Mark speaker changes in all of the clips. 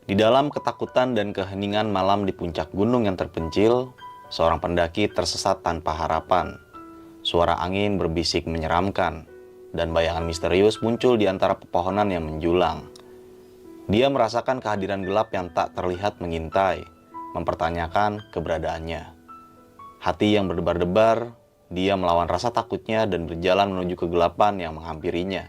Speaker 1: Di dalam ketakutan dan keheningan malam di puncak gunung yang terpencil, seorang pendaki tersesat tanpa harapan. Suara angin berbisik menyeramkan, dan bayangan misterius muncul di antara pepohonan yang menjulang. Dia merasakan kehadiran gelap yang tak terlihat mengintai, mempertanyakan keberadaannya. Hati yang berdebar-debar, dia melawan rasa takutnya dan berjalan menuju kegelapan yang menghampirinya.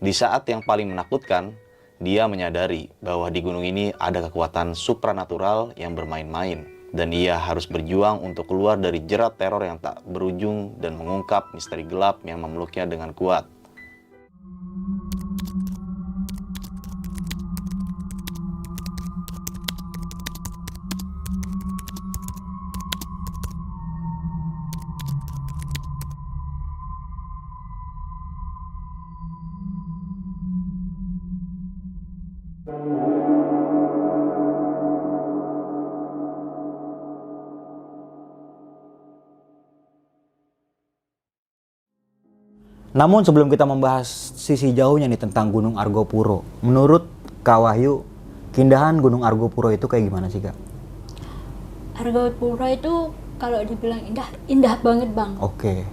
Speaker 1: Di saat yang paling menakutkan, dia menyadari bahwa di gunung ini ada kekuatan supranatural yang bermain-main, dan ia harus berjuang untuk keluar dari jerat teror yang tak berujung dan mengungkap misteri gelap yang memeluknya dengan kuat.
Speaker 2: Namun sebelum kita membahas sisi jauhnya nih tentang Gunung Argopuro, menurut Kak Wahyu, keindahan Gunung Argopuro itu kayak gimana sih Kak?
Speaker 3: Argopuro itu kalau dibilang indah, indah banget Bang.
Speaker 2: Oke.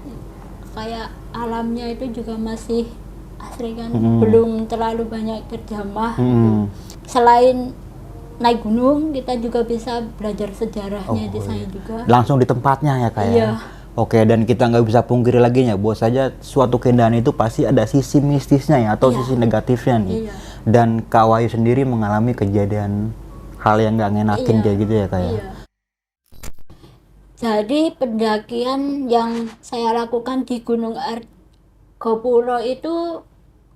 Speaker 3: Kayak alamnya itu juga masih asri kan, belum terlalu banyak terjamah. Selain naik gunung, kita juga bisa belajar sejarahnya di sana juga.
Speaker 2: Langsung di tempatnya ya Kak ya?
Speaker 3: Iya.
Speaker 2: Oke, dan kita nggak bisa pungkiri lagi ya, bahwa saja suatu keindahan itu pasti ada sisi mistisnya ya, atau
Speaker 3: Iya.
Speaker 2: sisi negatifnya nih.
Speaker 3: Iya.
Speaker 2: Dan Kak Wahyu sendiri mengalami kejadian hal yang nggak ngenakin kayak gitu ya Kak ya?
Speaker 3: Iya. Jadi pendakian yang saya lakukan di Gunung Argopuro itu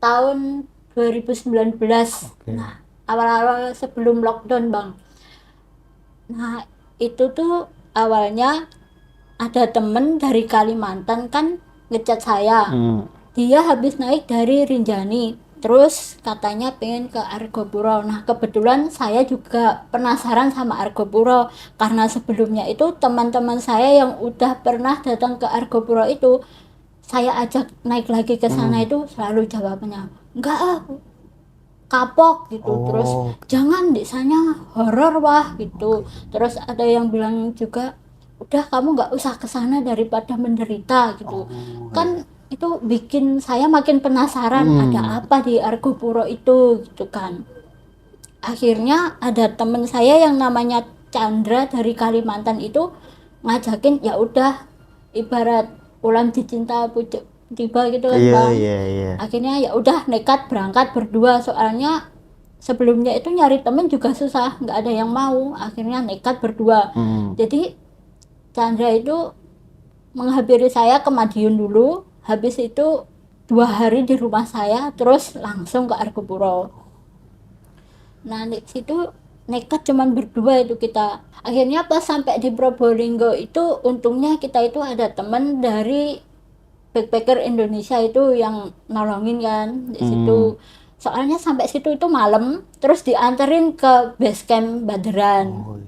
Speaker 3: tahun 2019.
Speaker 2: Oke.
Speaker 3: Nah, awal-awal sebelum lockdown Bang. Nah, itu tuh awalnya ada temen dari Kalimantan kan ngechat saya. Dia habis naik dari Rinjani, terus katanya pengen ke Argopuro. Nah, kebetulan saya juga penasaran sama Argopuro karena sebelumnya itu teman-teman saya yang udah pernah datang ke Argopuro itu saya ajak naik lagi ke sana itu selalu jawabannya enggak ah, kapok gitu. Terus jangan di sana horor wah gitu. Terus ada yang bilang juga udah kamu nggak usah ke sana daripada menderita gitu. Kan itu bikin saya makin penasaran ada apa di Argopuro itu gitu kan. Akhirnya ada temen saya yang namanya Chandra dari Kalimantan itu ngajakin, ya udah ibarat ulang dicinta pucuk tiba gitu kan Bang.
Speaker 2: Iya.
Speaker 3: Akhirnya ya udah nekat berangkat berdua, soalnya sebelumnya itu nyari temen juga susah, nggak ada yang mau. Akhirnya nekat berdua. Jadi Chandra itu menghampiri saya ke Madiun dulu, habis itu 2 hari di rumah saya, terus langsung ke Argopuro. Nah di situ nekat cuman berdua itu kita. Akhirnya pas sampai di Probolinggo itu untungnya kita itu ada temen dari backpacker Indonesia itu yang nolongin kan di situ. Soalnya sampai situ itu malam, terus dianterin ke base camp Baderan.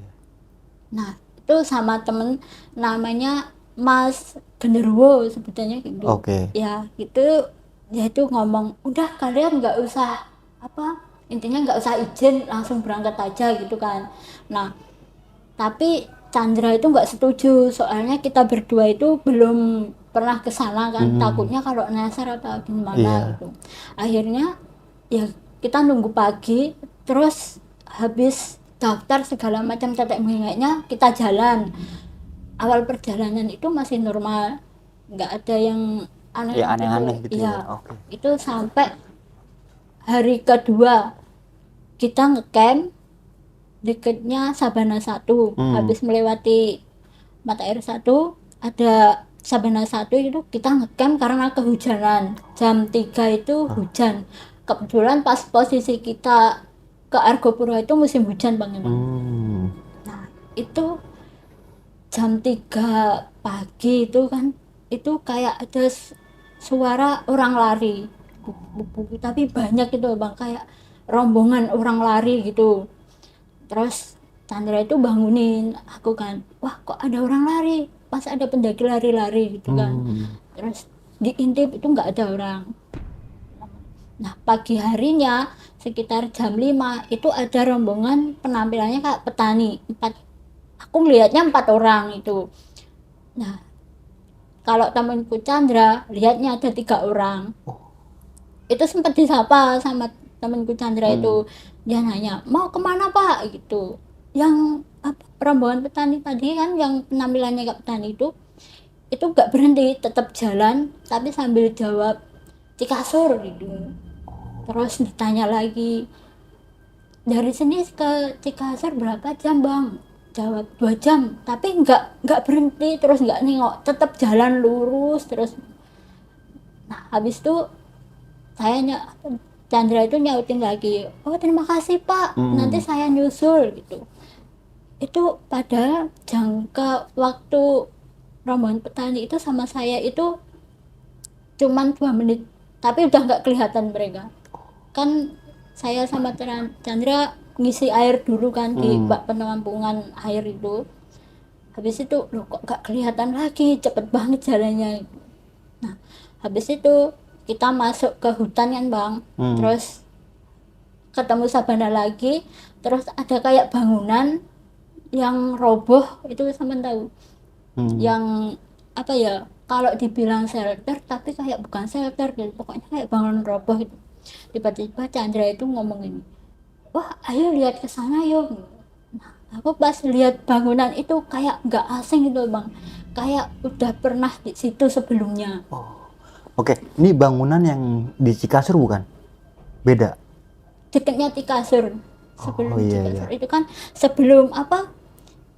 Speaker 3: Nah itu sama temen namanya Mas Genderuwo sebetulnya gitu. Ya gitu, dia itu ngomong udah kalian nggak usah apa, intinya nggak usah izin, langsung berangkat aja gitu kan. Nah tapi Chandra itu nggak setuju, soalnya kita berdua itu belum pernah ke sana kan, takutnya kalau nyasar atau gimana gitu. Akhirnya ya kita nunggu pagi, terus habis daftar segala macam tetek bengeknya kita jalan. Awal perjalanan itu masih normal, nggak ada yang
Speaker 2: aneh-aneh gitu
Speaker 3: ya.
Speaker 2: ya. Oke.
Speaker 3: Itu sampai hari kedua kita ngecamp deketnya Sabana 1. Habis melewati mata air 1 ada Sabana 1 itu kita ngecamp karena kehujanan. Jam 3 itu hujan. Kebetulan pas posisi kita ke Argopuro itu musim hujan Bang emang. Nah itu jam 3 pagi itu kan, itu kayak ada suara orang lari, tapi banyak itu Bang, kayak rombongan orang lari gitu. Terus Chandra itu bangunin aku kan, wah kok ada orang lari, pas ada pendaki lari-lari gitu kan. Terus diintip itu nggak ada orang. Nah pagi harinya sekitar jam 5 itu ada rombongan penampilannya kayak petani, aku ngelihatnya 4 orang itu. Nah kalau temanku Chandra lihatnya ada 3 orang. Itu sempat disapa sama temanku Chandra itu, dia nanya mau kemana pak gitu. Yang rombongan petani tadi kan yang penampilannya kayak petani itu gak berhenti, tetap jalan tapi sambil jawab Cikasur gitu. Terus ditanya lagi, dari sini ke Cikasur berapa jam bang? Jawab 2 jam, tapi nggak berhenti, terus nggak nengok, tetap jalan lurus terus. Nah habis itu saya Chandra itu nyautin lagi, oh terima kasih pak, nanti saya nyusul gitu. Itu pada jangka waktu rombongan petani itu sama saya itu cuman 2 menit, tapi udah nggak kelihatan mereka. Kan saya sama Chandra ngisi air dulu kan di bak penampungan air itu. Habis itu loh kok nggak kelihatan lagi, cepet banget jalannya. Nah habis itu kita masuk ke hutan kan bang, terus ketemu sabana lagi, terus ada kayak bangunan yang roboh itu sama tahu, yang apa ya, kalau dibilang shelter tapi kayak bukan shelter gitu, pokoknya kayak bangunan roboh gitu. Tiba-tiba Chandra itu ngomong ini, wah ayo lihat ke sana yuk. Nah, aku pas lihat bangunan itu kayak nggak asing gitu bang, kayak udah pernah di situ sebelumnya.
Speaker 2: Oke, ini bangunan yang di Cikasur bukan? Beda.
Speaker 3: Dekatnya Cikasur, sebelum
Speaker 2: iya,
Speaker 3: Cikasur itu kan sebelum apa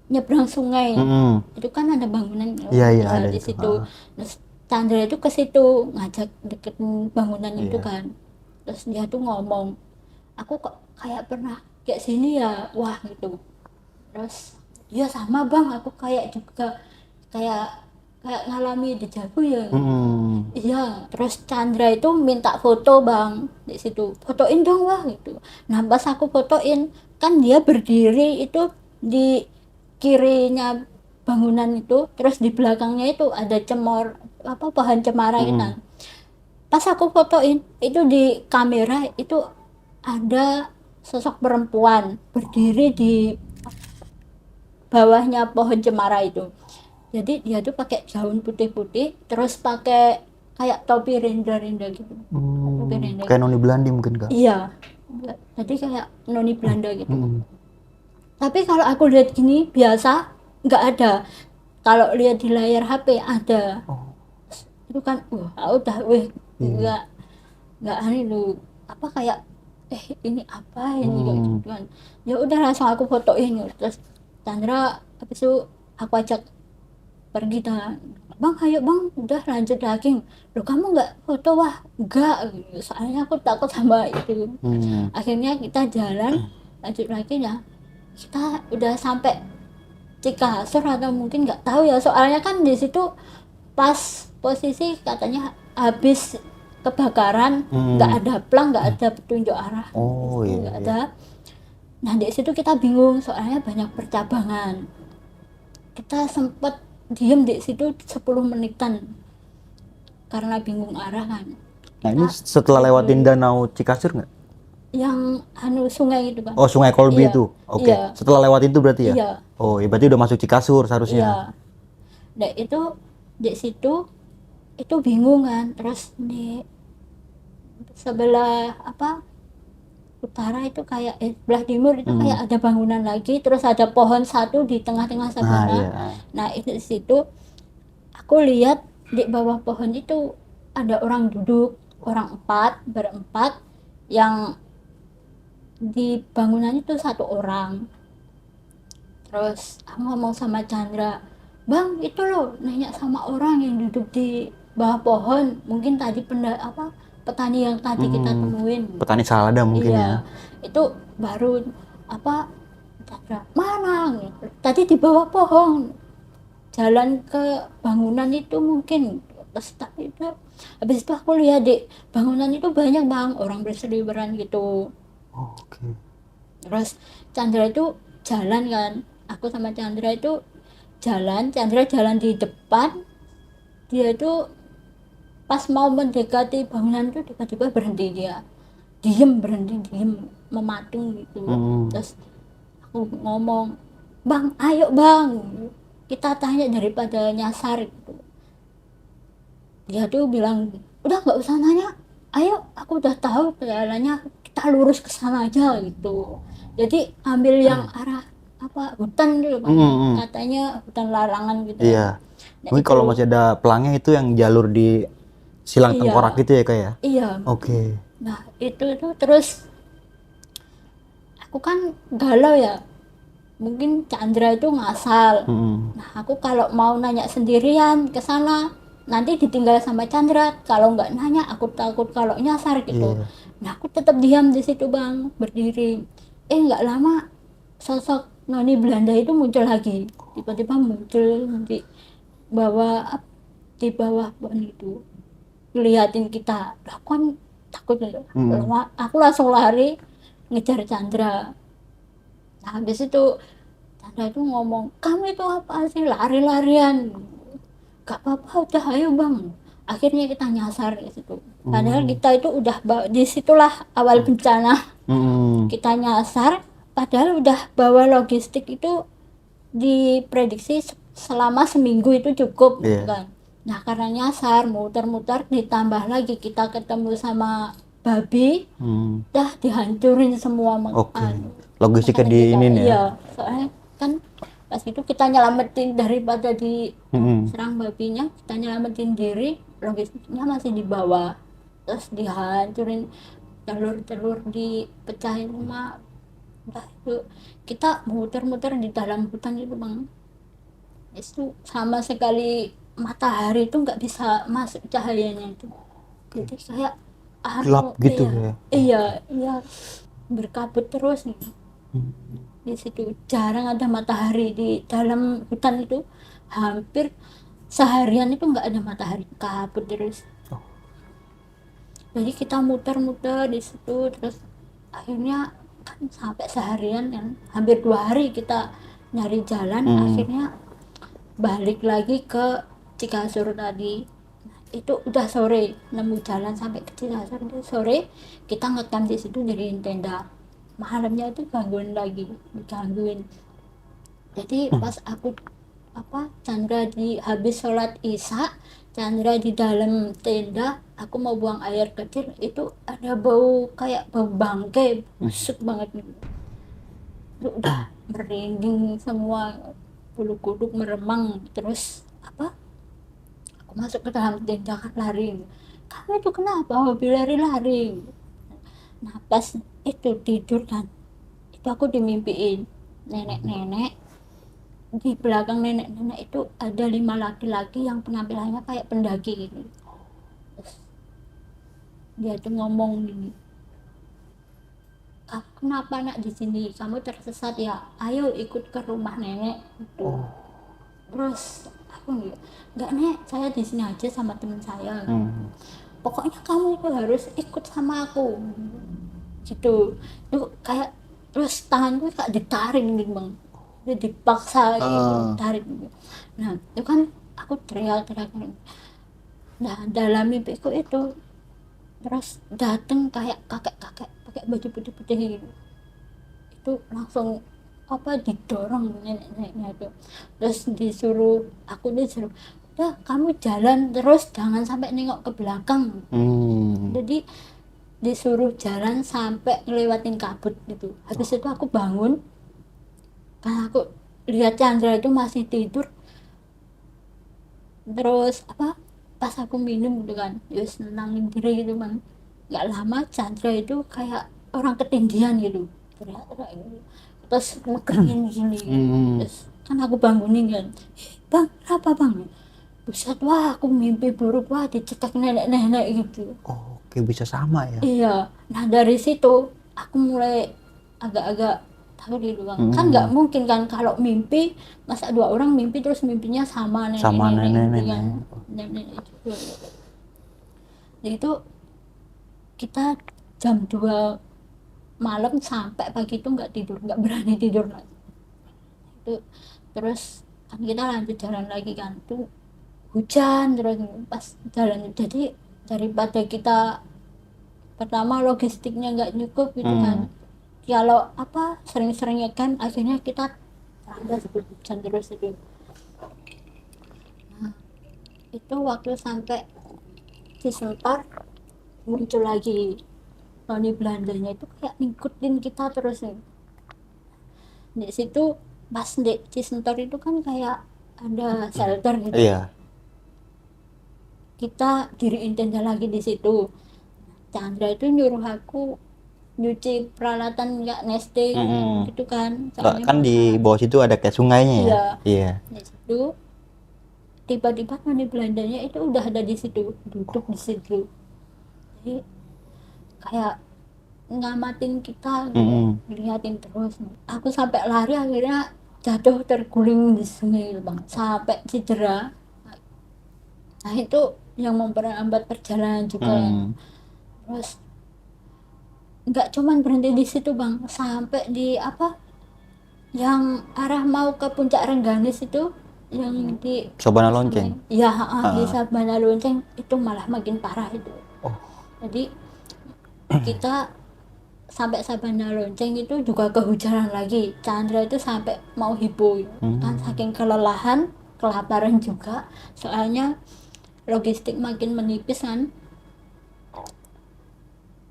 Speaker 3: nyebrang sungai, itu kan ada bangunan
Speaker 2: Iya, ada
Speaker 3: di
Speaker 2: itu.
Speaker 3: situ. Terus Chandra itu ke situ ngajak deket bangunan itu
Speaker 2: Iya.
Speaker 3: kan, terus dia tuh ngomong, aku kok kayak pernah kayak sini ya, wah gitu. Terus ya sama bang, aku kayak juga kayak ngalami dejavu ya. Iya, terus Chandra itu minta foto bang di situ, fotoin dong wah gitu. Nah pas aku fotoin, kan dia berdiri itu di kirinya bangunan itu, terus di belakangnya itu ada cemor apa pohon cemara gitu kan. Pas aku fotoin itu di kamera itu ada sosok perempuan berdiri di bawahnya pohon cemara itu. Jadi dia tuh pakai gaun putih-putih, terus pakai kayak topi rinda-rinda gitu. Topi rinda
Speaker 2: Kayak
Speaker 3: gitu.
Speaker 2: noni Belandi mungkin kak?
Speaker 3: Iya. Jadi kayak noni Belanda gitu. Tapi kalau aku lihat gini biasa nggak ada. Kalau lihat di layar HP ada. Itu kan udah nggak aneh lu apa kayak ini apa ini kayak gitu kan. Ya udah langsung aku fotoin terus Chandra habis itu aku ajak pergi dah, bang ayo bang udah lanjut lagi. Loh kamu nggak foto? Wah enggak, soalnya aku takut sama itu. Akhirnya kita jalan lanjut lagi ya, kita udah sampai Cikasur atau mungkin nggak tahu ya, soalnya kan di situ pas posisi katanya habis kebakaran, nggak ada plang, nggak ada petunjuk arah.
Speaker 2: Oh
Speaker 3: Itu
Speaker 2: iya.
Speaker 3: nggak ada. Nah di situ kita bingung soalnya banyak percabangan. Kita sempat diem di situ 10 menitan karena bingung arah kan.
Speaker 2: Nah ini setelah lewatin danau Cikasur nggak?
Speaker 3: Yang sungai itu kan.
Speaker 2: Oh Sungai Kolbi
Speaker 3: Iya,
Speaker 2: itu. Oke.
Speaker 3: iya.
Speaker 2: Setelah lewatin itu berarti ya?
Speaker 3: Iya.
Speaker 2: Oh ya berarti udah masuk Cikasur
Speaker 3: Iya.
Speaker 2: seharusnya.
Speaker 3: Nah itu di situ itu bingung kan, terus di sebelah apa utara itu kayak sebelah timur itu kayak ada bangunan lagi, terus ada pohon satu di tengah-tengah sabana.
Speaker 2: iya.
Speaker 3: Nah itu di situ aku lihat di bawah pohon itu ada orang duduk, berempat, yang di bangunan itu 1 orang. Terus aku ngomong sama Chandra, bang itu loh nanya sama orang yang duduk di bawah pohon, mungkin tadi petani yang tadi kita temuin.
Speaker 2: Petani salada mungkin
Speaker 3: Iya,
Speaker 2: ya.
Speaker 3: itu baru Chandra, mana? Tadi di bawah pohon, jalan ke bangunan itu mungkin. Terus tapi itu habis itu aku lihat di bangunan itu banyak bang orang berseliweran gitu.
Speaker 2: Oke.
Speaker 3: Terus Chandra itu jalan kan, aku sama Chandra itu Chandra jalan di depan, dia itu pas mau mendekati bangunan itu tiba-tiba berhenti dia. berhenti diem mematung gitu. Terus aku ngomong, bang ayo bang kita tanya daripada nyasar gitu. Dia tuh bilang udah nggak usah nanya, ayo aku udah tahu jalannya, kita lurus ke sana aja gitu. Jadi ambil yang arah apa hutan gitu bang, katanya hutan larangan gitu.
Speaker 2: Iya.
Speaker 3: Nah,
Speaker 2: Mungkin kalau masih ada pelangnya itu yang jalur di Silang
Speaker 3: iya,
Speaker 2: Tengkorak gitu ya kak ya?
Speaker 3: iya.
Speaker 2: Oke.
Speaker 3: Nah itu terus aku kan galau ya, mungkin Chandra itu ngasal. Nah aku kalau mau nanya sendirian ke sana nanti ditinggal sama Chandra, kalau nggak nanya aku takut kalau nyasar gitu.
Speaker 2: Iya.
Speaker 3: Nah aku tetap diam di situ bang, berdiri. Nggak lama sosok noni Belanda itu muncul lagi, tiba-tiba muncul di bawah di bawah pohon itu, ngeliatin kita. Lah kan takut ya. Aku langsung lari ngejar Chandra. Nah habis itu Chandra itu ngomong, kamu itu apa sih lari-larian, gak apa-apa udah ayo bang. Akhirnya kita nyasar di situ, padahal kita itu udah disitulah awal bencana. Kita nyasar padahal udah bawa logistik itu, diprediksi selama seminggu itu cukup gitu kan. Nah karena nyasar muter-muter ditambah lagi kita ketemu sama babi, dah dihancurin semua
Speaker 2: Oke. Logistiknya
Speaker 3: makanan
Speaker 2: di
Speaker 3: kita.
Speaker 2: ini nih ya?
Speaker 3: Iya soalnya kan pas itu kita nyelamatin daripada di serang babinya, kita nyelamatin diri, logistiknya masih di bawah, terus dihancurin, telur-telur dipecahin sama. Nah, itu kita muter-muter di dalam hutan itu bang, itu sama sekali matahari itu nggak bisa masuk cahayanya itu, jadi kayak
Speaker 2: Gelap gitu
Speaker 3: iya,
Speaker 2: ya?
Speaker 3: iya berkabut terus nih. Di situ jarang ada matahari di dalam hutan itu, hampir seharian itu nggak ada matahari, kabut terus. Jadi kita muter-muter di situ terus akhirnya kan sampai seharian kan, hampir 2 hari kita nyari jalan. Akhirnya balik lagi ke Cikasur tadi. Nah, itu udah sore, nemu jalan sampai ke Cikasur itu sore, kita ngecamp di situ diriin tenda. Malamnya itu digangguin. Jadi pas aku Chandra habis sholat isya, Chandra di dalam tenda, aku mau buang air kecil, itu ada bau kayak bau bangkai busuk banget gitu. Itu udah merinding semua, bulu kuduk meremang. Terus aku masuk ke dalam tenda kan lari, kamu itu kenapa hobi lari-lari. Nah pas itu tidur kan, itu aku dimimpiin nenek-nenek. Di belakang nenek-nenek itu ada 5 laki-laki yang penampilannya kayak pendaki gitu. Terus dia tuh ngomong gini, kenapa nak di sini, kamu tersesat ya, ayo ikut ke rumah nenek gitu. Terus aku nggak nek, saya di sini aja sama teman saya. Pokoknya kamu itu harus ikut sama aku gitu. Itu kayak, terus tanganku kayak ditarik gitu bang, dia dipaksa gitu, tarik gitu. Nah itu kan aku teriak-teriak. Nah dalam mimpiku itu terus dateng kayak kakek-kakek pakai baju putih-putih gitu, itu langsung didorong nenek-neneknya itu. Terus disuruh udah kamu jalan terus jangan sampai nengok ke belakang. Jadi disuruh jalan sampai ngelewatin kabut gitu. Habis itu aku bangun karena aku lihat Chandra itu masih tidur. Terus pas aku minum gitu kan, terus nenangin diri gitu bang, nggak lama Chandra itu kayak orang ketindihan gitu, teriak-teriak gitu. Terus megangin gini terus kan aku bangunin kan, bang apa bang, buset wah aku mimpi buruk, wah dicetak nenek-nenek gitu.
Speaker 2: Oke, bisa sama ya?
Speaker 3: Iya, nah dari situ aku mulai agak-agak takut gitu bang. Kan nggak mungkin kan kalau mimpi, masa 2 orang mimpi terus mimpinya sama
Speaker 2: Sama
Speaker 3: nenek-nenek gitu kan.
Speaker 2: nenek-nenek.
Speaker 3: Nenek juga. Jadi itu kita jam 2 malam sampai pagi itu nggak tidur, nggak berani tidur lagi. Itu terus kan kita lanjut jalan lagi kan, tuh hujan terus pas jalan. Jadi daripada kita pertama logistiknya nggak cukup gitu
Speaker 2: Hmm.
Speaker 3: kan. Kalau apa sering-seringnya kan akhirnya kita terlambat hujan terus itu. Nah, itu waktu sampai di Sentar muncul lagi Tony Belandanya itu kayak ngikutin kita terus nih. Di situ pas di Cisentor itu kan kayak ada shelter gitu.
Speaker 2: Iya.
Speaker 3: Kita diriin tenda lagi di situ. Chandra itu nyuruh aku nyuci peralatan nggak nesting
Speaker 2: Mm-mm.
Speaker 3: gitu kan.
Speaker 2: Nggak,
Speaker 3: Soalnya
Speaker 2: kan
Speaker 3: mau
Speaker 2: di bawah situ ada kayak sungainya ya.
Speaker 3: iya,
Speaker 2: Iya.
Speaker 3: di situ tiba-tiba Tony Belandanya itu udah ada di situ, duduk di situ. Jadi kayak ngamatin kita gitu,
Speaker 2: Mm-mm.
Speaker 3: ngeliatin terus. Aku sampai lari akhirnya jatuh terguling di sungai gitu, bang, sampai cedera. Nah itu yang memperlambat perjalanan juga kan.
Speaker 2: Mm.
Speaker 3: Terus nggak cuman berhenti di situ bang, sampai di apa yang arah mau ke puncak Rengganis itu, yang di
Speaker 2: Sabana Lonceng.
Speaker 3: ya di
Speaker 2: Ah.
Speaker 3: Sabana Lonceng itu malah makin parah itu.
Speaker 2: Oh.
Speaker 3: Jadi kita sampai Sabana Lonceng itu juga kehujanan lagi. Chandra itu sampai mau hipo kan, saking kelelahan, kelaparan juga, soalnya logistik makin menipis kan.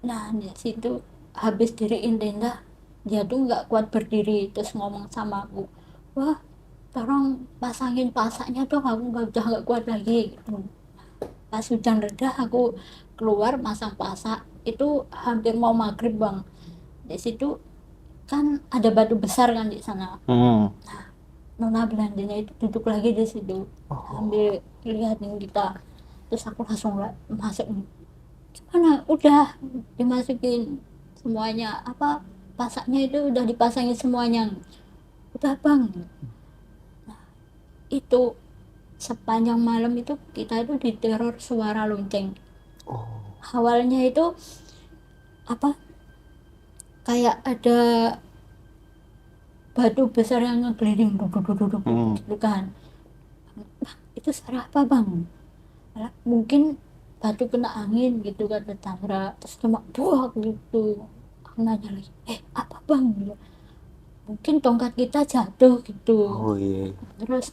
Speaker 3: Nah di situ habis diriin tenda, dia tuh nggak kuat berdiri, terus ngomong sama aku, wah tolong pasangin pasaknya dong, aku udah nggak kuat lagi gitu. Pas hujan reda aku keluar masang pasak, itu hampir mau maghrib bang. Di situ kan ada batu besar kan di sana.
Speaker 2: Mm.
Speaker 3: Nona Belandanya itu duduk lagi di situ sambil liatin kita. Terus aku langsung masuk, gimana udah dimasukin semuanya, apa pasaknya itu udah dipasangin semuanya, udah bang. Itu sepanjang malam itu kita itu diteror suara lonceng. Awalnya itu apa kayak ada batu besar yang ngegelinding duduk duduk gitu kan. Bang, itu suara apa bang? Alah, mungkin batu kena angin gitu kan tetangga, terus cuma buah gitu. Aku nanya lagi, apa bang? Mungkin tongkat kita jatuh gitu.
Speaker 2: Oh iya.
Speaker 3: Terus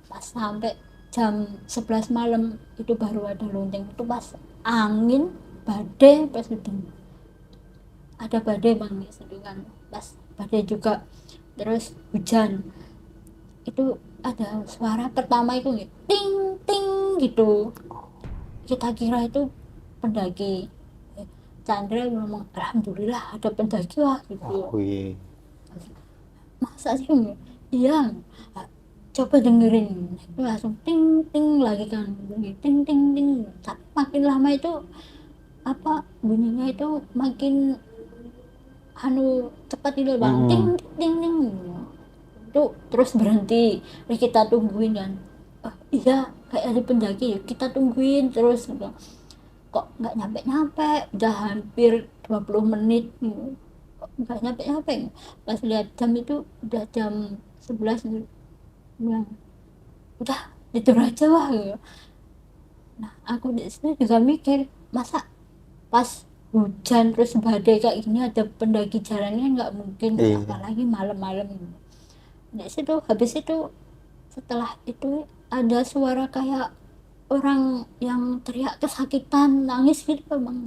Speaker 3: pas sampai jam 11 malam itu baru ada lonceng, itu pas angin badai, pas itu ada badai bang di situ kan, pas badai juga. Terus hujan itu ada suara pertama itu ting ting gitu, kita kira itu pendaki. Chandra ngomong alhamdulillah ada pendaki lah gitu.
Speaker 2: Oh iya.
Speaker 3: Masa sih? Iya. Coba dengerin, itu langsung ting ting lagi kan, bunyi ting ting ting. Tapi makin lama itu apa bunyinya itu makin anu cepat itu bang, ting ting ting. Itu terus berhenti. Terus kita tungguin kan, oh, iya kayak ada pendaki ya, kita tungguin terus gitu. Kok nggak nyampe nyampe, udah hampir 20 menit gitu. Kok nggak nyampe nyampe. Pas lihat jam itu udah jam 11 gitu. Bilang udah tidur aja lah gitu. Nah aku di sini juga mikir, masa pas hujan terus badai kayak gini ada pendaki jalannya, nggak mungkin,
Speaker 2: Iya.
Speaker 3: apalagi malam-malam. Di situ habis itu setelah itu ada suara kayak orang yang teriak kesakitan nangis gitu bang.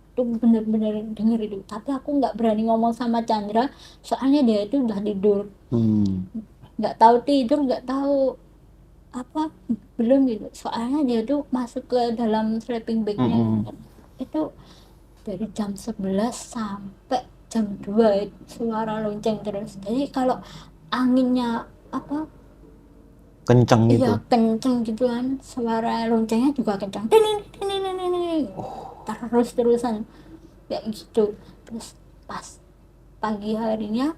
Speaker 3: Itu bener-bener denger itu, tapi aku nggak berani ngomong sama Chandra soalnya dia itu udah tidur, nggak tahu tidur nggak tahu apa belum gitu, soalnya dia tuh masuk ke dalam sleeping bagnya. Itu dari jam 11 sampai jam 2 itu suara lonceng terus. Jadi kalau anginnya apa
Speaker 2: Kenceng gitu.
Speaker 3: iya kenceng gitu kan, suara loncengnya juga kenceng, terus terusan kayak gitu. Terus pas pagi harinya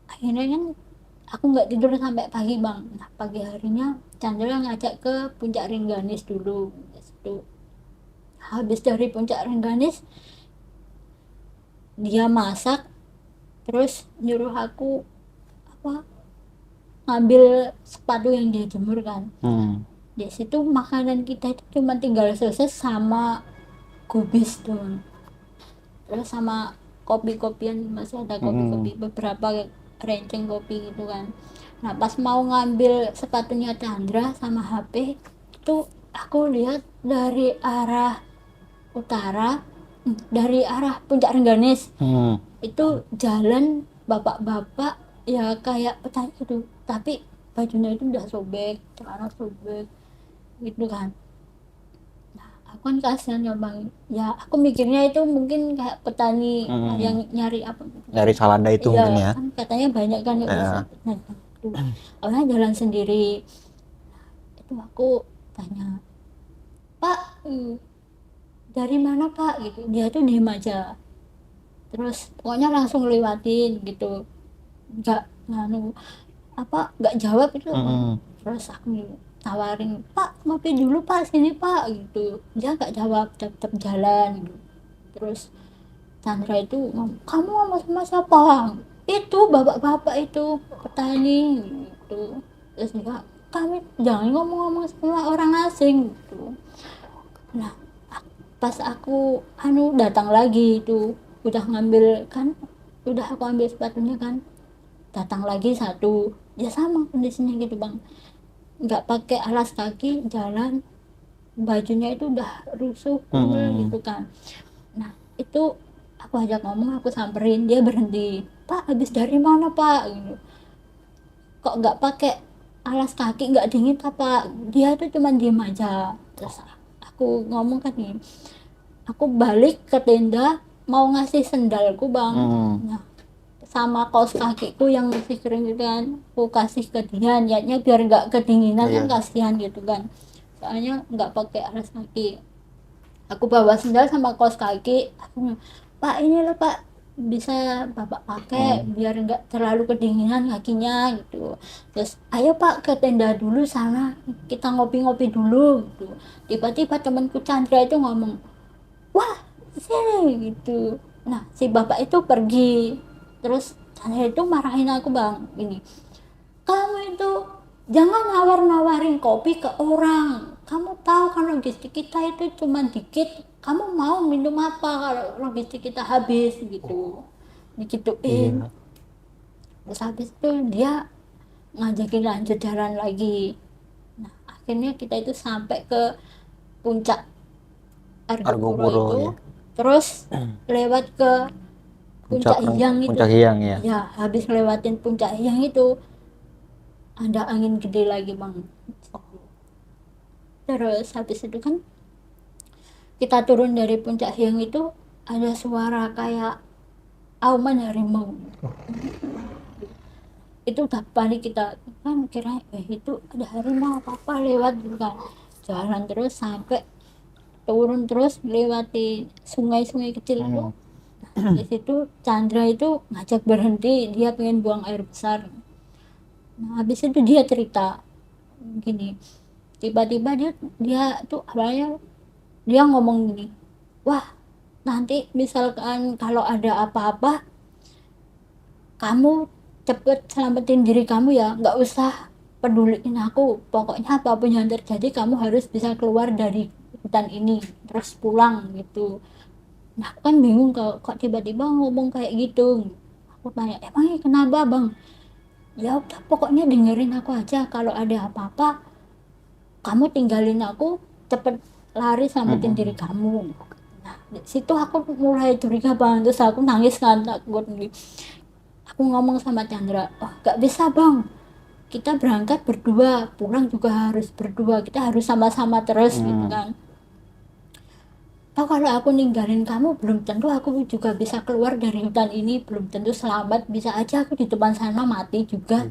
Speaker 3: akhirnya kan aku nggak tidur sampai pagi bang. Nah pagi harinya Chandra ngajak ke puncak Rengganis dulu. Itu habis dari puncak Rengganis dia masak, terus nyuruh aku apa ngambil sepatu yang dia jemur kan. Di situ makanan kita itu cuma tinggal sosis sama kubis doang. terus sama kopi-kopian, masih ada kopi-kopi beberapa renceng kopi gitu kan. Nah pas mau ngambil sepatunya Chandra sama HP itu aku lihat dari arah utara, dari arah Puncak Rengganis itu jalan bapak-bapak ya kayak petani gitu, tapi bajunya itu udah sobek, celana sobek gitu kan. Nah aku kan kasihan ya bang, ya aku mikirnya itu mungkin kayak petani yang nyari apa gitu.
Speaker 2: Dari Salanda itu
Speaker 3: Iya,
Speaker 2: mungkin ya.
Speaker 3: kan katanya banyak kan ya bisa. Nah, itu awalnya jalan sendiri. Itu aku tanya, Pak, dari mana Pak? Gitu. Dia tuh diem aja. Terus pokoknya langsung lewatin gitu. Nggak nganu nggak jawab itu. Terus aku tawarin, Pak, ngopi dulu Pak, sini Pak gitu. Dia nggak jawab, tetap jalan gitu. Terus Chandra itu ngomong, kamu ngomong sama siapa? Itu bapak-bapak itu petani gitu. Terus juga kami jangan ngomong-ngomong sama orang asing gitu. Nah pas aku datang lagi itu udah ngambil kan, udah aku ambil sepatunya kan, datang lagi satu ya sama kondisinya gitu bang, nggak pakai alas kaki jalan, bajunya itu udah rusuh gitu kan. Nah itu aku ajak ngomong, aku samperin, dia berhenti, Pak habis dari mana Pak gitu, kok nggak pakai alas kaki, nggak dingin apa? Dia tuh cuma diem aja. Terus aku ngomong kan nih, aku balik ke tenda mau ngasih sendalku bang, nah sama kaos kakiku yang masih kering gitu kan, aku kasih ke dia niatnya biar nggak kedinginan kan, kasihan gitu kan, soalnya nggak pakai alas kaki. Aku bawa sendal sama kaos kaki, aku, Pak ini loh Pak, bisa bapak pakai biar nggak terlalu kedinginan kakinya gitu. Terus ayo Pak ke tenda dulu sana, kita ngopi-ngopi dulu gitu. Tiba-tiba temanku Chandra itu ngomong, wah sini gitu. Nah si bapak itu pergi, terus Chandra itu marahin aku bang, ini kamu itu jangan nawar-nawarin kopi ke orang, kamu tahu kan logistik kita itu cuma dikit, kamu mau minum apa kalau logistik kita habis gitu, digituin. Terus habis itu dia ngajakin lanjut jalan lagi. Nah akhirnya kita itu sampai ke puncak Argopuro itu
Speaker 2: ya.
Speaker 3: terus lewat ke puncak Hyang itu.
Speaker 2: Puncak Hyang ya.
Speaker 3: Ya habis lewatin puncak Hyang itu ada angin gede lagi bang. Terus habis itu kan kita turun dari puncak Hyang itu ada suara kayak auman harimau. Itu udah panik kita kan, kira itu ada harimau apa lewat gitu kan. Jalan terus sampai turun terus melewati sungai-sungai kecil itu. Nah, di situ Chandra itu ngajak berhenti, dia pengen buang air besar. Nah habis itu dia cerita gini, tiba-tiba dia tuh awalnya dia ngomong gini, wah nanti misalkan kalau ada apa-apa kamu cepet selamatin diri kamu ya, nggak usah peduliin aku, pokoknya apapun yang terjadi kamu harus bisa keluar dari hutan ini terus pulang gitu. Nah aku kan bingung kok tiba-tiba ngomong kayak gitu. Aku tanya, emangnya kenapa bang? Ya udah pokoknya dengerin aku aja, kalau ada apa-apa kamu tinggalin aku, cepet lari selamatin diri kamu. Nah di situ aku mulai curiga bang, terus aku nangis kan, takut nih. Aku ngomong sama Chandra, oh gak bisa bang, kita berangkat berdua, pulang juga harus berdua, kita harus sama-sama terus gitu kan. Toh kalau aku ninggalin kamu belum tentu aku juga bisa keluar dari hutan ini, belum tentu selamat, bisa aja aku di depan sana mati juga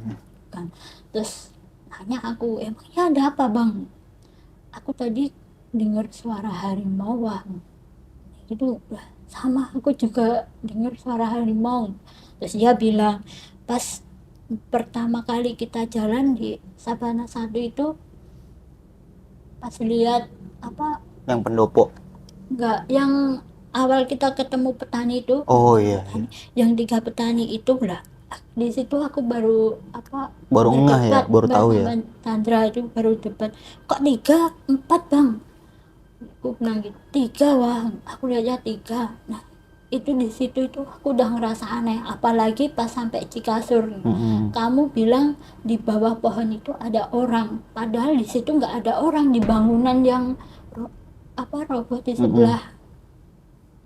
Speaker 3: kan. Terus nanya aku, emangnya ada apa bang? Aku tadi dengar suara harimau bang. Gitu, lah sama aku juga dengar suara harimau. Terus dia bilang, pas pertama kali kita jalan di Sabana 1 itu, pas lihat
Speaker 2: Yang pendopo.
Speaker 3: enggak, yang awal kita ketemu petani itu.
Speaker 2: Oh iya.
Speaker 3: Petani, yang 3 petani itu lah, di situ aku baru
Speaker 2: Baru ngeh ya, baru tahu ya.
Speaker 3: Chandra itu baru debat, kok 3, 4 bang, aku bilang gitu, 3 wah, aku lihatnya 3. Nah itu di situ itu aku udah ngerasa aneh, apalagi pas sampai Cikasur. Kamu bilang di bawah pohon itu ada orang, padahal di situ nggak ada orang, di bangunan yang roboh di sebelah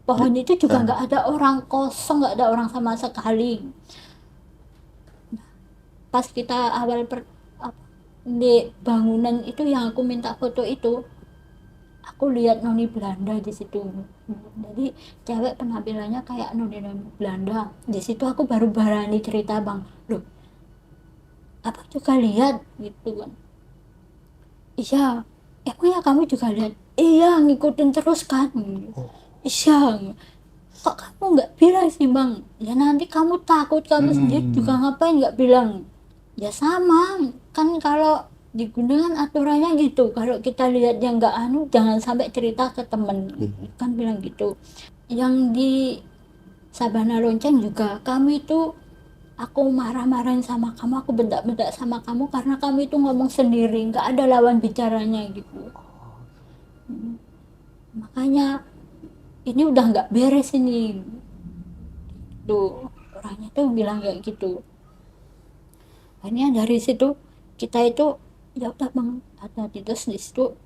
Speaker 3: pohon itu juga nggak ada orang, kosong, nggak ada orang sama sekali. Pas kita di bangunan itu yang aku minta foto itu, aku lihat noni Belanda di situ. Jadi cewek penampilannya kayak noni Belanda. Di situ aku baru berani cerita, Bang, loh apa juga lihat gitu kan. Iya, emangnya kamu juga lihat? Iya, ngikutin terus kan. Iya, kok kamu nggak bilang sih, Bang? Ya nanti kamu takut, kamu sendiri juga ngapain nggak bilang? Ya sama, kan kalau di gunung kan aturannya gitu, kalau kita lihat yang nggak jangan sampai cerita ke temen, kan bilang gitu. Yang di Sabana Lonceng juga, kamu itu aku marah-marahin sama kamu, aku bentak-bentak sama kamu karena kamu itu ngomong sendiri, nggak ada lawan bicaranya gitu. Makanya ini udah nggak beres ini. Tuh orangnya tuh bilang kayak gitu. Akhirnya dari situ kita itu ya udah, Bang, hati-hati. Terus di situ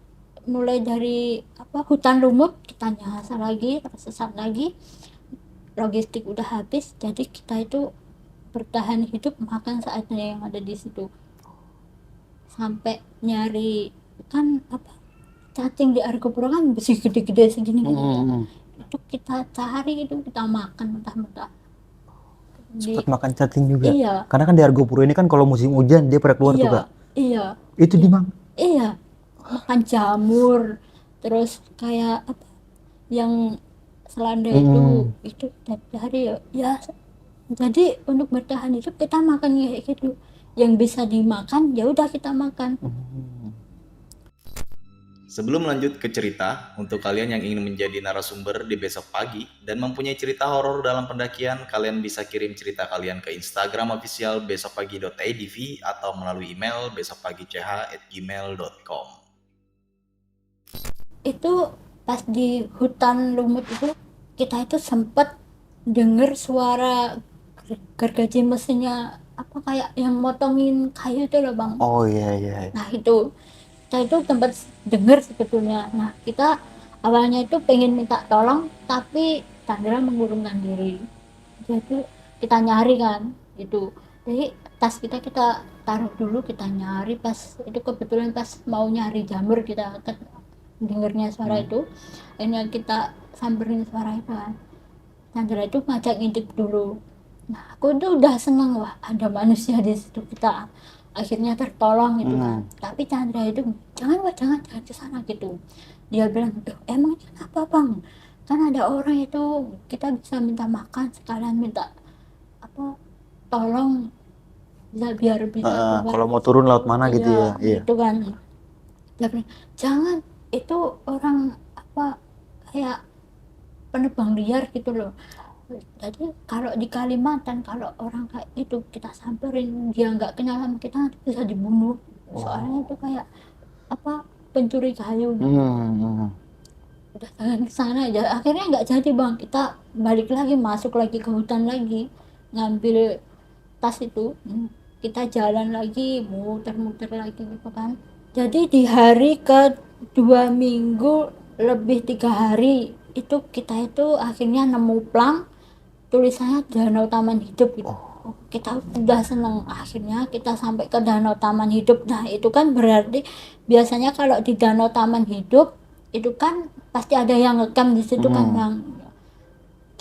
Speaker 3: mulai dari hutan lumut kita nyasar lagi, tersesat lagi, logistik udah habis, jadi kita itu bertahan hidup makan seadanya yang ada di situ, sampai nyari kan cacing di Argopuro kan besi gede-gede segini gitu. Itu kita cari, itu kita makan mentah-mentah.
Speaker 2: Sempat makan cacing juga.
Speaker 3: Iya.
Speaker 2: Karena kan di Argopuro ini kan kalau musim hujan dia pada keluar tuh, Kak.
Speaker 3: Iya.
Speaker 2: Itu di Mang.
Speaker 3: Iya. Makan jamur, terus kayak yang selanda itu dari ya. Jadi untuk bertahan hidup kita makan kayak gitu. Yang bisa dimakan ya udah kita makan.
Speaker 1: Sebelum lanjut ke cerita, untuk kalian yang ingin menjadi narasumber di besok pagi dan mempunyai cerita horor dalam pendakian, kalian bisa kirim cerita kalian ke Instagram official besokpagi.idv atau melalui email besokpagi.ch@gmail.com.
Speaker 3: Itu pas di hutan lumut itu kita itu sempet denger suara gergaji mesinnya kayak yang motongin kayu itu loh, Bang.
Speaker 2: Oh iya.
Speaker 3: Nah itu kita itu tempat denger sebetulnya. Nah kita awalnya itu pengen minta tolong, tapi Chandra mengurungkan diri. Jadi kita nyari kan itu. Jadi tas kita taruh dulu, kita nyari. Pas itu kebetulan pas mau nyari jamur kita dengernya suara itu. Ini kita samperin suara itu kan. Chandra itu ngajak ngintip dulu. Nah aku tuh udah seneng, wah ada manusia di situ, kita akhirnya tertolong gitu kan. Tapi Chandra itu jangan ke sana gitu. Dia bilang, emang kenapa, Bang? Kan ada orang itu, kita bisa minta makan sekalian minta tolong biar bisa
Speaker 2: kalau mau turun laut mana gitu ya. Iya.
Speaker 3: Gitu kan. Dia bilang, jangan, itu orang kayak penebang liar gitu loh. Jadi kalau di Kalimantan kalau orang kayak itu kita samperin, dia nggak kenal sama kita nanti bisa dibunuh. Soalnya itu kayak pencuri kayu. Udah jangan kesana aja. Akhirnya nggak jadi, Bang. Kita balik lagi, masuk lagi ke hutan lagi, ngambil tas itu, kita jalan lagi, muter-muter lagi gitu kan. Jadi di hari ke 2 minggu lebih 3 hari itu kita itu akhirnya nemu plang tulisannya Danau Taman Hidup gitu. Kita udah seneng, akhirnya kita sampai ke Danau Taman Hidup. Nah itu kan berarti biasanya kalau di Danau Taman Hidup itu kan pasti ada yang ngecamp di situ kan, Bang.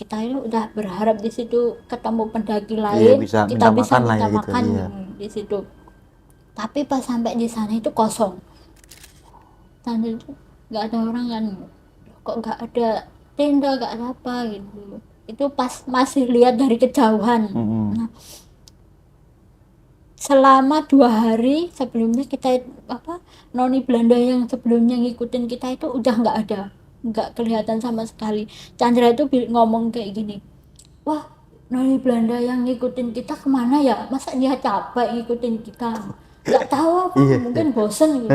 Speaker 3: Kita itu udah berharap di situ ketemu pendaki lain, kita bisa minta makan di situ. Tapi pas sampai di sana itu kosong. Dan itu nggak ada orang kan, kok nggak ada tenda, nggak ada apa gitu. Itu pas masih lihat dari kejauhan. Nah, selama 2 hari sebelumnya kita noni Belanda yang sebelumnya ngikutin kita itu udah nggak ada, nggak kelihatan sama sekali. Chandra itu ngomong kayak gini, wah noni Belanda yang ngikutin kita kemana ya, masa dia capek ngikutin kita, nggak tahu apa, mungkin bosen gitu,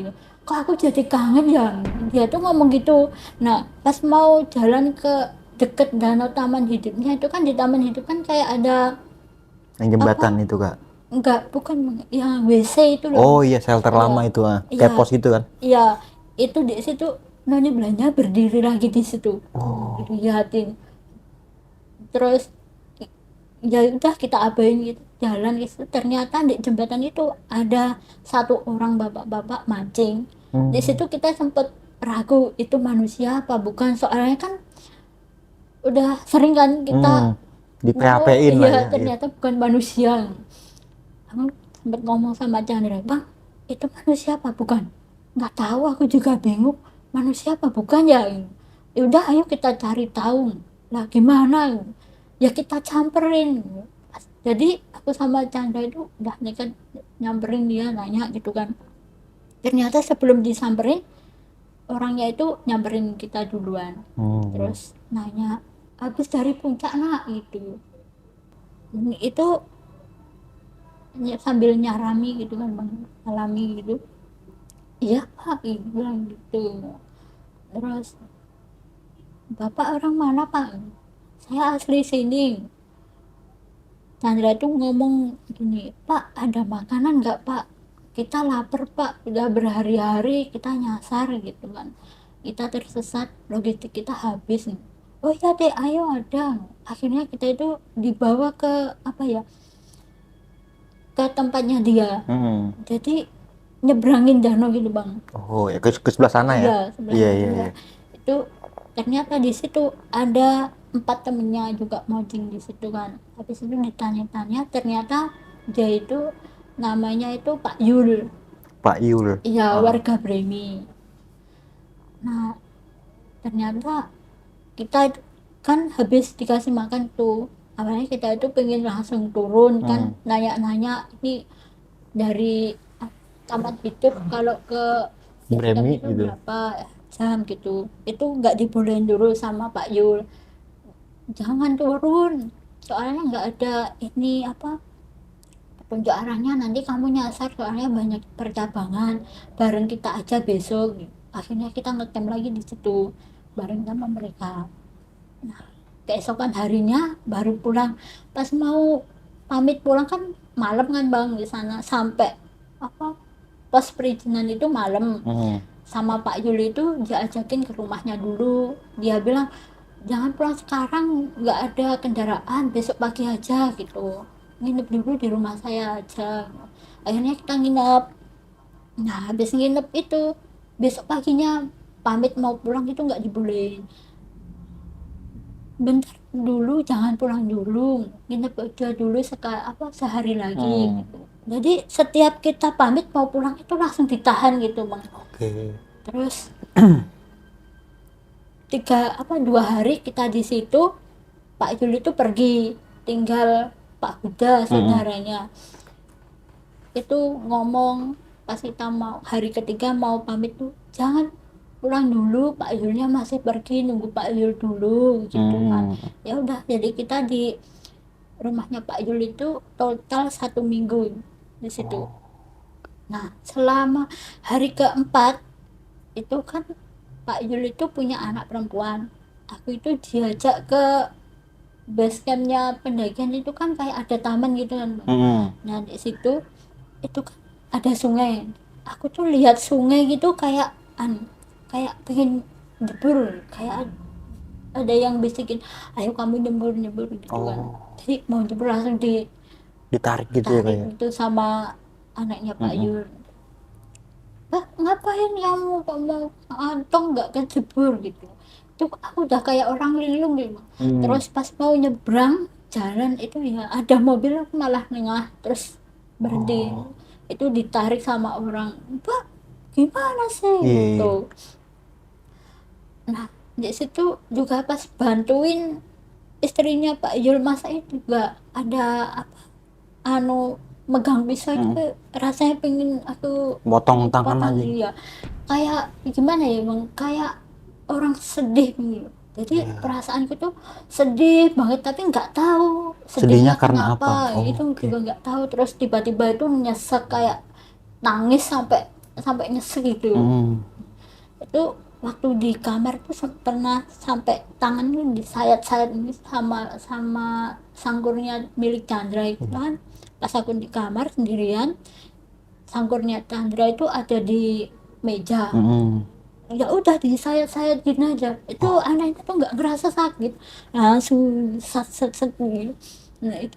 Speaker 3: gitu. Kok aku jadi kangen ya, dia tuh ngomong gitu. Nah pas mau jalan ke deket danau taman hidupnya itu kan, di taman hidup kan kayak ada
Speaker 2: Yang jembatan itu kak.
Speaker 3: enggak, bukan yang WC itu loh.
Speaker 2: Oh iya, shelter
Speaker 3: Iya.
Speaker 2: lama itu
Speaker 3: Iya.
Speaker 2: kayak pos gitu kan.
Speaker 3: Iya, itu di situ Nyonya Belanja berdiri lagi di situ. Dilihatin. Terus ya udah kita abain gitu, jalan gitu. Ternyata di jembatan itu ada satu orang bapak-bapak mancing. Di situ kita sempet ragu itu manusia apa bukan, soalnya kan udah sering kan kita
Speaker 2: Di PHP-in lah
Speaker 3: iya,
Speaker 2: ya.
Speaker 3: ternyata bukan manusia. Aku sempet ngomong sama Chandra, bang itu manusia apa bukan, nggak tahu, aku juga bingung manusia apa bukan ya. Ya udah ayo kita cari tahu lah gimana, ya kita camperin. Jadi aku sama Chandra itu udah nekat nyamperin dia, nanya gitu kan. Ternyata sebelum disamperin orangnya itu nyamperin kita duluan. Terus nanya habis dari puncak nak gitu. Itu sambil nyarami gitu kan bang, alami gitu. Iya pak, ibu bilang gitu. Terus bapak orang mana pak? Saya asli sini. Chandra tuh ngomong gini, pak ada makanan nggak pak? Kita lapar pak, udah berhari-hari kita nyasar gitu kan. Kita tersesat, logistik kita habis nih. Oh ya deh, ayo ada. Akhirnya kita itu dibawa ke apa ya? Ke tempatnya dia. Jadi nyebrangin danau gitu bang.
Speaker 2: Oh ya, ke sebelah sana ya.
Speaker 3: Iya, sebelah
Speaker 2: Iya,
Speaker 3: sana.
Speaker 2: iya, iya.
Speaker 3: Itu ternyata di situ ada 4 temennya juga mancing di situ kan. Habis itu ditanya-tanya, ternyata dia itu namanya itu Pak Yul.
Speaker 2: Pak Yul.
Speaker 3: Iya, warga Bremi. Nah, ternyata kita itu kan habis dikasih makan tuh, awalnya kita itu pengen langsung turun kan, nanya-nanya ini dari taman hidup kalau ke
Speaker 2: Bremi
Speaker 3: itu
Speaker 2: gitu.
Speaker 3: berapa jam gitu, itu nggak dibolehin dulu sama Pak Yul, jangan turun soalnya nggak ada ini apa petunjuk arahnya, nanti kamu nyasar soalnya banyak percabangan, bareng kita aja besok. Akhirnya kita ngecamp lagi di situ bareng sama mereka. Nah, keesokan harinya baru pulang. Pas mau pamit pulang kan malam kan bang, di sana sampai apa pas perizinan itu malam. Sama Pak Yuli itu dia ajakin ke rumahnya dulu. Dia bilang jangan pulang sekarang, nggak ada kendaraan, besok pagi aja gitu. Nginep dulu di rumah saya aja. Akhirnya kita nginep. Nah habis nginep itu besok paginya pamit mau pulang itu nggak dibolehin. Bentar dulu, jangan pulang dulu, nginep aja dulu sehari lagi gitu. Jadi setiap kita pamit mau pulang itu langsung ditahan gitu bang.
Speaker 2: Oke.
Speaker 3: Terus 2 hari kita di situ, Pak Juli itu pergi, tinggal Pak Huda saudaranya. Itu ngomong pas kita mau hari ketiga mau pamit tuh, jangan pulang dulu, Pak Yulnya masih pergi, nunggu Pak Yul dulu gitu kan. Ya udah, jadi kita di rumahnya Pak Yul itu total 1 minggu di situ. Nah selama hari keempat itu kan Pak Yul itu punya anak perempuan, aku itu diajak ke base campnya pendakian itu kan kayak ada taman gitu kan. Nah di situ itu kan ada sungai, aku tuh lihat sungai gitu kayak kayak pengen jebur, kayak ada yang bisikin ayo kamu nyebur gitu kan. Jadi mau jebur langsung
Speaker 2: Ditarik gitu ya
Speaker 3: ditarik
Speaker 2: kayak.
Speaker 3: itu sama anaknya Pak Yul. Bah, ngapain kamu kok mau antong nggak kejebur gitu. Itu aku udah kayak orang linglung gitu. Terus pas mau nyebrang jalan itu ya ada mobil, aku malah nengah terus berhenti. Itu ditarik sama orang, Pak gimana sih gitu. Nah di situ juga pas bantuin istrinya Pak Yul masak itu juga ada apa megang pisau itu rasanya pengen aku
Speaker 2: Potong tangan aja.
Speaker 3: Iya. Kayak gimana ya bang, kayak orang sedih gitu. Jadi perasaanku tuh sedih banget tapi nggak tahu
Speaker 2: Sedihnya
Speaker 3: sedihnya
Speaker 2: karena
Speaker 3: kenapa.
Speaker 2: apa?
Speaker 3: Itu juga nggak tahu. Terus tiba-tiba itu nyesek, kayak nangis sampai nyesek gitu. Itu waktu di kamar tuh pernah sampai tangannya disayat-sayat ini sama sama sangkurnya milik Chandra itu kan. Pas aku di kamar sendirian, sangkurnya Chandra itu ada di meja. Ya udah disayat-sayat gini aja, itu anaknya tuh nggak ngerasa sakit, langsung sat set set gitu. Nah itu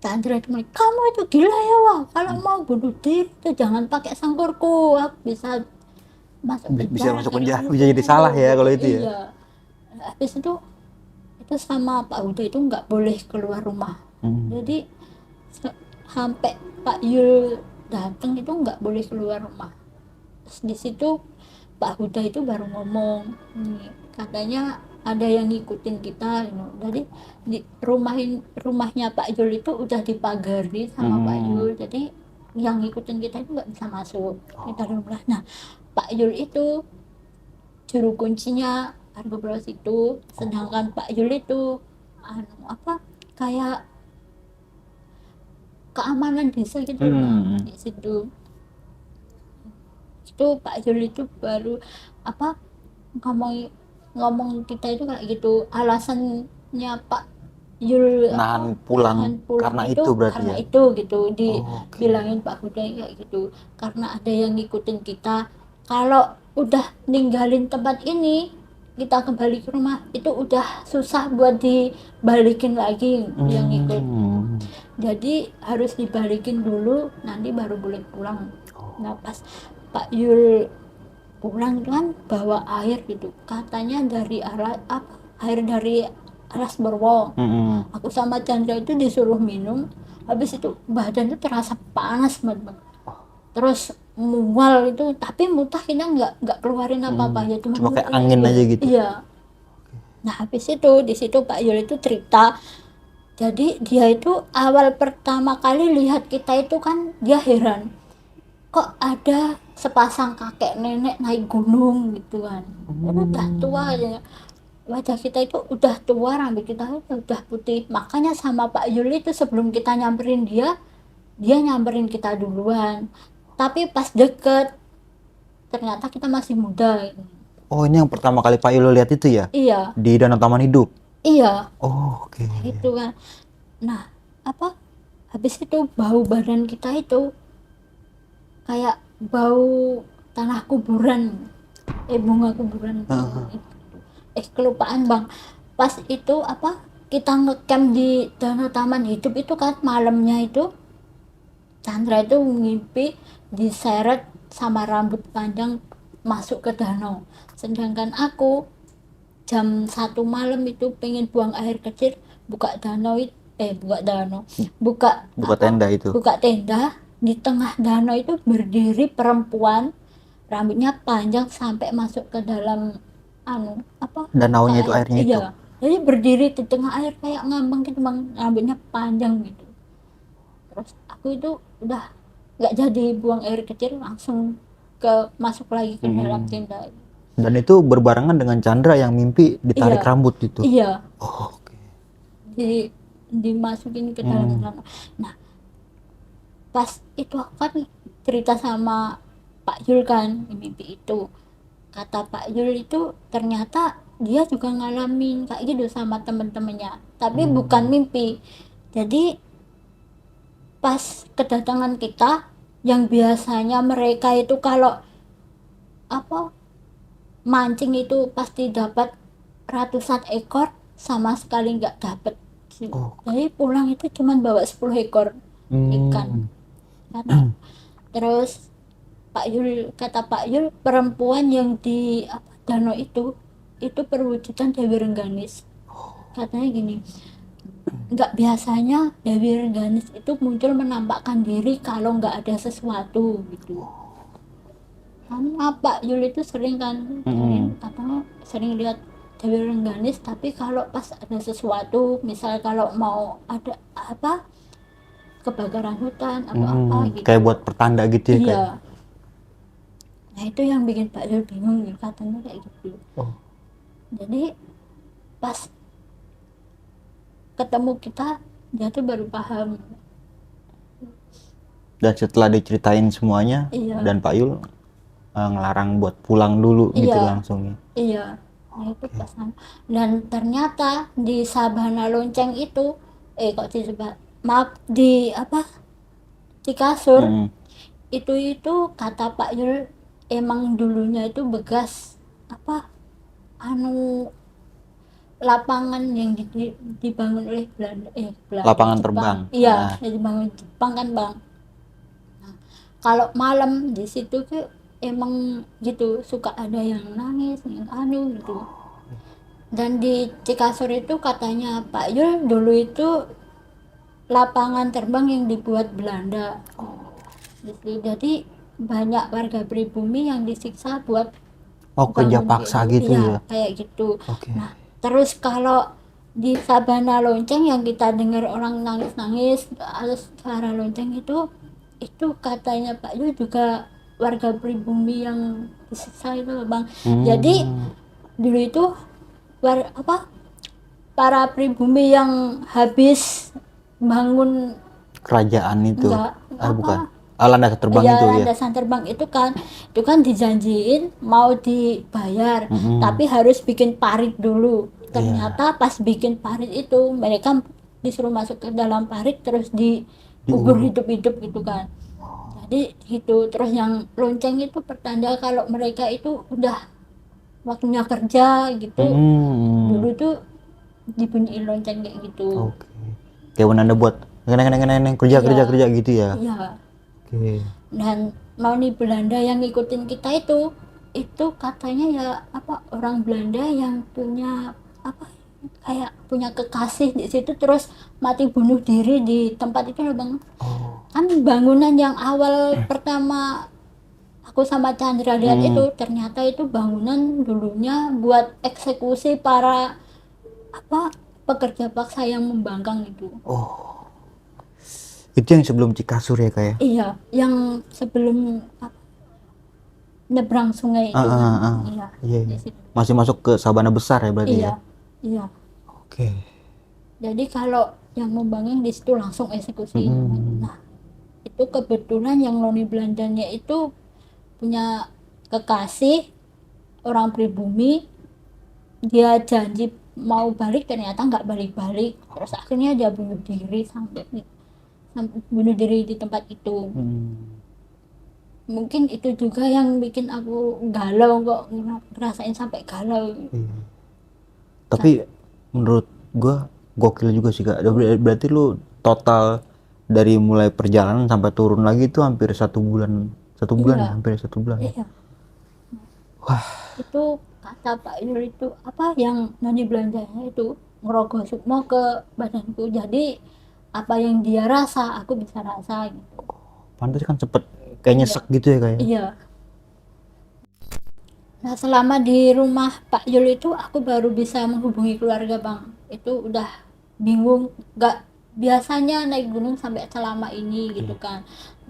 Speaker 3: Chandra itu bilang, kamu itu gila ya wah, kalau mau bunuh diri tuh jangan pakai sangkurku, aku bisa masuk
Speaker 2: Bisa
Speaker 3: penjara
Speaker 2: masuk
Speaker 3: kayak
Speaker 2: penjara,
Speaker 3: gini,
Speaker 2: bisa jadi salah ya kalau itu ya.
Speaker 3: iya. Habis itu sama Pak Huda itu nggak boleh keluar rumah. Jadi sampai Pak Yul datang itu nggak boleh keluar rumah. Terus di situ Pak Huda itu baru ngomong, nih, katanya ada yang ngikutin kita, you know. Jadi di rumahnya Pak Yul itu udah dipagari sama Pak Yul, jadi yang ngikutin kita itu nggak bisa masuk di dalam rumah. Nah, Pak Yul itu juru kuncinya Argo Bros itu, sedangkan Pak Yul itu apa kayak keamanan desa gitu loh di situ. Itu Pak Yul itu baru apa ngomong kita itu kayak gitu, alasannya Pak Yul
Speaker 2: Nahan pulang karena itu berarti
Speaker 3: karena
Speaker 2: ya?
Speaker 3: itu gitu dibilangin Pak Huda kayak gitu, karena ada yang ngikutin kita, kalau udah ninggalin tempat ini kita kembali ke rumah itu udah susah buat dibalikin lagi yang ikut, jadi harus dibalikin dulu nanti baru boleh pulang. Nah pas Pak Yul pulang kan bawa air gitu, katanya dari air dari Alas Borwo. Aku sama Chandra itu disuruh minum, habis itu badan itu terasa panas banget, terus mual itu, tapi muntah kita nggak keluarin apa-apa ya,
Speaker 2: Cuma kayak angin aja gitu.
Speaker 3: Iya. Nah habis itu di situ Pak Yul itu cerita, jadi dia itu awal pertama kali lihat kita itu kan dia heran, kok ada sepasang kakek nenek naik gunung gitu kan. Udah tua aja, wajah kita itu udah tua, rambut kita itu udah putih, makanya sama Pak Yul itu sebelum kita nyamperin dia nyamperin kita duluan, tapi pas deket ternyata kita masih muda gitu.
Speaker 2: Oh ini yang pertama kali Pak Yul lihat itu ya?
Speaker 3: Iya,
Speaker 2: Di Danau Taman Hidup?
Speaker 3: iya
Speaker 2: Oh oke.
Speaker 3: gitu kan. Nah apa habis itu bau badan kita itu kayak bau tanah kuburan, bunga kuburan kelupaan bang, pas itu apa kita ngecamp di Danau Taman Hidup itu kan malamnya itu Chandra itu ngimpi diseret sama rambut panjang masuk ke danau, sedangkan aku jam 1 malam itu pengen buang air kecil, buka danau buka
Speaker 2: tenda itu.
Speaker 3: buka tenda, di tengah danau itu berdiri perempuan rambutnya panjang sampai masuk ke dalam
Speaker 2: Danaunya itu, airnya itu.
Speaker 3: iya, jadi berdiri di tengah air kayak ngambang gitu bang, rambutnya panjang gitu. Terus aku itu udah nggak jadi buang air kecil, langsung masuk lagi ke dalam tenda.
Speaker 2: Dan itu berbarengan dengan Chandra yang mimpi ditarik
Speaker 3: Iya.
Speaker 2: rambut itu.
Speaker 3: Iya,
Speaker 2: Oh, oke.
Speaker 3: dimasukin ke dalam sana. Nah pas itu aku kan cerita sama Pak Yul kan di mimpi itu, kata Pak Yul itu ternyata dia juga ngalamin kayak gitu sama temen-temennya, tapi bukan mimpi. Jadi pas kedatangan kita, yang biasanya mereka itu kalau mancing itu pasti dapat ratusan ekor, sama sekali nggak dapet. Jadi pulang itu cuma bawa 10 ekor ikan. Terus kata Pak Yul perempuan yang di danau itu perwujudan Dewi Rengganis. Katanya gini, nggak biasanya Dewi Rengganis itu muncul menampakkan diri kalau nggak ada sesuatu gitu. Karena Pak Yul itu sering kan, katanya sering lihat Dewi Rengganis, tapi kalau pas ada sesuatu, misal kalau mau ada kebakaran hutan atau apa gitu.
Speaker 2: Kayak buat pertanda gitu ya?
Speaker 3: Iya.
Speaker 2: Kayak?
Speaker 3: Nah itu yang bikin Pak Yul bingung, katanya kayak gitu. Jadi pas ketemu kita, dia tuh baru paham.
Speaker 2: Dan setelah diceritain semuanya,
Speaker 3: Iya.
Speaker 2: dan Pak Yul ngelarang buat pulang dulu gitu
Speaker 3: Iya.
Speaker 2: langsung ya.
Speaker 3: Iya, nah itu pas dan ternyata di Sabana Lonceng itu kok di maaf di apa di kasur
Speaker 2: Mm-mm.
Speaker 3: itu kata Pak Yul emang dulunya itu bekas apa anu lapangan yang dibangun oleh Belanda
Speaker 2: Lapangan
Speaker 3: Jepang.
Speaker 2: terbang.
Speaker 3: Iya,
Speaker 2: Ah.
Speaker 3: yang dibangun Jepang kan Bang. Kalau malam di situ tuh emang gitu suka ada yang nangis yang anu gitu. Dan di Cikasur itu katanya Pak Yul dulu itu lapangan terbang yang dibuat Belanda. Jadi banyak warga pribumi yang disiksa buat
Speaker 2: Oh, kerja
Speaker 3: bangun
Speaker 2: paksa
Speaker 3: gitu.
Speaker 2: gitu
Speaker 3: Iya,
Speaker 2: ya.
Speaker 3: kayak gitu.
Speaker 2: Oke.
Speaker 3: Nah, terus kalau di Sabana Lonceng yang kita dengar orang nangis-nangis terus suara lonceng itu katanya Pak Yul juga warga pribumi yang disiksa itu Bang. Jadi dulu itu para pribumi yang habis bangun
Speaker 2: Kerajaan itu.
Speaker 3: enggak
Speaker 2: Bukan. Landasan terbang
Speaker 3: ya
Speaker 2: itu ya.
Speaker 3: landasan terbang itu kan dijanjiin mau dibayar tapi harus bikin parit dulu. Ternyata pas bikin parit itu mereka disuruh masuk ke dalam parit terus dikubur hidup-hidup gitu kan. Jadi gitu terus yang lonceng itu pertanda kalau mereka itu udah waktunya kerja gitu. Dulu tuh dibunyiin lonceng kayak gitu.
Speaker 2: Oke. Kayak penanda buat neneng kerja
Speaker 3: Iya.
Speaker 2: kerja gitu ya.
Speaker 3: Iya.
Speaker 2: Oke.
Speaker 3: Dan noni Belanda yang ngikutin kita itu katanya ya orang Belanda yang punya kayak punya kekasih di situ terus mati bunuh diri di tempat itu loh Bang. Kan bangunan yang awal pertama aku sama Chandra lihat itu ternyata itu bangunan dulunya buat eksekusi para pekerja paksa yang membangkang itu.
Speaker 2: Itu yang sebelum Cikasur ya kayak.
Speaker 3: Iya, yang sebelum nyebrang sungai itu. Iya.
Speaker 2: Iya.
Speaker 3: Di situ.
Speaker 2: Masih masuk ke Sabana besar ya berarti
Speaker 3: Iya.
Speaker 2: ya.
Speaker 3: Iya.
Speaker 2: Oke.
Speaker 3: Jadi kalau yang membangkang di situ langsung eksekusi. Nah, itu kebetulan yang noni Belandanya itu punya kekasih orang pribumi. Dia janji mau balik ternyata nggak balik-balik. Terus akhirnya dia bunuh diri sampai bunuh diri di tempat itu. Mungkin itu juga yang bikin aku galau kok ngerasain sampai galau.
Speaker 2: Tapi menurut gua gokil juga sih Kak. Berarti lu total dari mulai perjalanan sampai turun lagi itu hampir 1 bulan.
Speaker 3: Iya.
Speaker 2: Hampir 1 bulan.
Speaker 3: Iya.
Speaker 2: Wah.
Speaker 3: Itu kata Pak Yul itu yang noni Belandanya itu ngerogoh sukmo ke badanku. Jadi apa yang dia rasa aku bisa rasa gitu.
Speaker 2: Pantas kan cepet kayak nyesek gitu ya kayak.
Speaker 3: Iya. Nah selama di rumah Pak Yul itu aku baru bisa menghubungi keluarga Bang. Itu udah bingung, nggak biasanya naik gunung sampai selama ini gitu kan.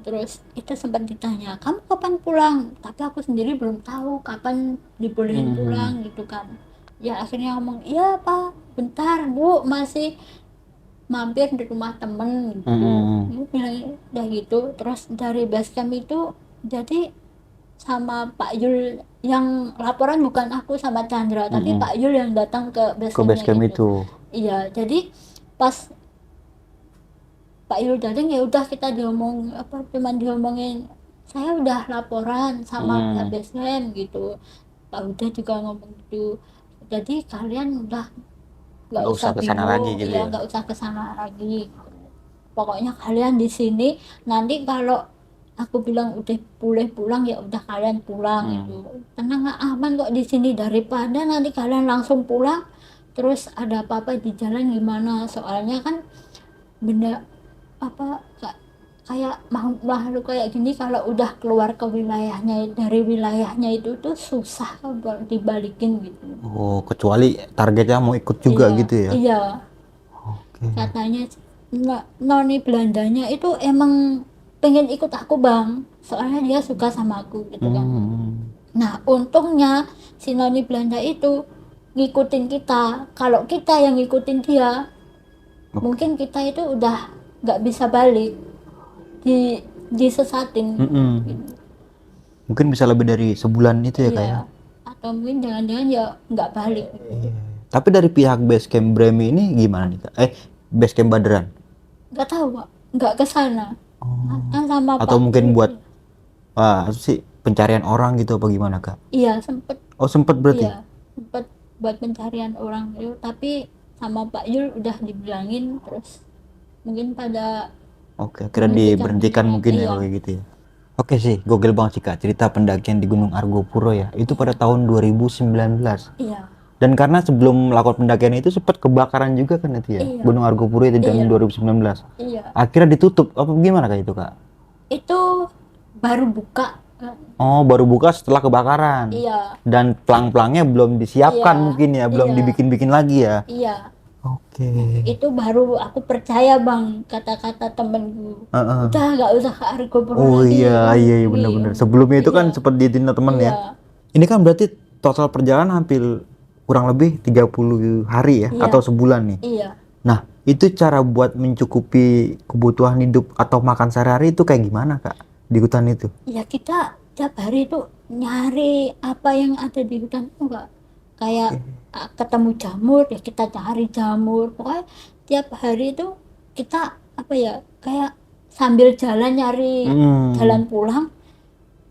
Speaker 3: Terus itu sempat ditanya kamu kapan pulang, tapi aku sendiri belum tahu kapan dibolehin pulang gitu kan. Ya akhirnya ngomong iya Pak bentar Bu masih mampir di rumah temen gitu. Ini bilang udah gitu. Terus dari basecamp itu jadi sama Pak Yul yang laporan bukan aku sama Chandra tapi Pak Yul yang datang ke
Speaker 2: basecamp itu.
Speaker 3: Iya jadi pas Pak Yul datang ya udah kita cuman diomongin saya udah laporan sama pihak basecamp gitu. Pak Uda juga ngomong gitu jadi kalian udah nggak usah
Speaker 2: kesana lagi gitu ya.
Speaker 3: nggak usah kesana lagi pokoknya kalian di sini nanti kalau aku bilang udah boleh pulang ya udah kalian pulang gitu tenang aman kok di sini daripada nanti kalian langsung pulang terus ada apa-apa di jalan gimana soalnya kan benda kayak makhluk kayak gini kalau udah keluar ke wilayahnya dari wilayahnya itu tuh susah buat dibalikin gitu.
Speaker 2: Oh, kecuali targetnya mau ikut juga
Speaker 3: Iya,
Speaker 2: gitu ya.
Speaker 3: Iya.
Speaker 2: Oke.
Speaker 3: Katanya noni Belandanya itu emang pengen ikut aku Bang, soalnya dia suka sama aku gitu kan. Nah untungnya si noni Belanda itu ngikutin kita. Kalau kita yang ngikutin dia, mungkin kita itu udah nggak bisa balik disesatin.
Speaker 2: Mungkin bisa lebih dari sebulan itu ya Kak ya.
Speaker 3: Iya. Atau mungkin jangan-jangan ya nggak balik.
Speaker 2: Iya. Tapi dari pihak base camp Bremi ini gimana nih Kak? Base camp Badran?
Speaker 3: Nggak tahu Pak, nggak ke sana. Kan sama
Speaker 2: Atau
Speaker 3: Pak
Speaker 2: mungkin
Speaker 3: Yul.
Speaker 2: buat apa sih pencarian orang gitu apa gimana Kak?
Speaker 3: Iya sempet.
Speaker 2: Oh sempet berarti?
Speaker 3: Iya sempet buat pencarian orang itu, tapi sama Pak Yul udah dibilangin, terus mungkin pada
Speaker 2: Oke, akhirnya diberhentikan mungkin ya
Speaker 3: Iya.
Speaker 2: kalau kayak gitu ya. Oke sih, gokil banget sih Kak cerita pendakian di Gunung Argopuro ya. Itu pada tahun 2019.
Speaker 3: iya
Speaker 2: Dan karena sebelum melakukan pendakian itu sempat kebakaran juga kan itu ya.
Speaker 3: Iya.
Speaker 2: Gunung Argopuro itu tahun
Speaker 3: Iya.
Speaker 2: 2019.
Speaker 3: iya
Speaker 2: Akhirnya ditutup apa gimana Kak itu Kak?
Speaker 3: itu baru buka.
Speaker 2: Oh, baru buka setelah kebakaran.
Speaker 3: Iya
Speaker 2: Dan pelang-pelangnya belum disiapkan
Speaker 3: Iya.
Speaker 2: mungkin ya, belum
Speaker 3: Iya.
Speaker 2: dibikin-bikin lagi ya.
Speaker 3: iya
Speaker 2: Oke.
Speaker 3: itu baru aku percaya Bang kata-kata temenku.
Speaker 2: Heeh.
Speaker 3: Udah nggak usah ke Argopuro
Speaker 2: Oh
Speaker 3: lagi.
Speaker 2: iya iya benar-benar. Sebelumnya itu kan
Speaker 3: Iya.
Speaker 2: sempat ditindak teman
Speaker 3: Iya.
Speaker 2: ya. Ini kan berarti total perjalanan hampir kurang lebih 30 hari ya
Speaker 3: Iya.
Speaker 2: atau sebulan nih.
Speaker 3: Iya
Speaker 2: Nah, itu cara buat mencukupi kebutuhan hidup atau makan sehari-hari itu kayak gimana Kak di hutan itu?
Speaker 3: ya kita tiap hari itu nyari apa yang ada di hutan itu Kak. Kayak ketemu jamur ya kita cari jamur, pokoknya tiap hari itu kita apa ya, kayak sambil jalan nyari jalan pulang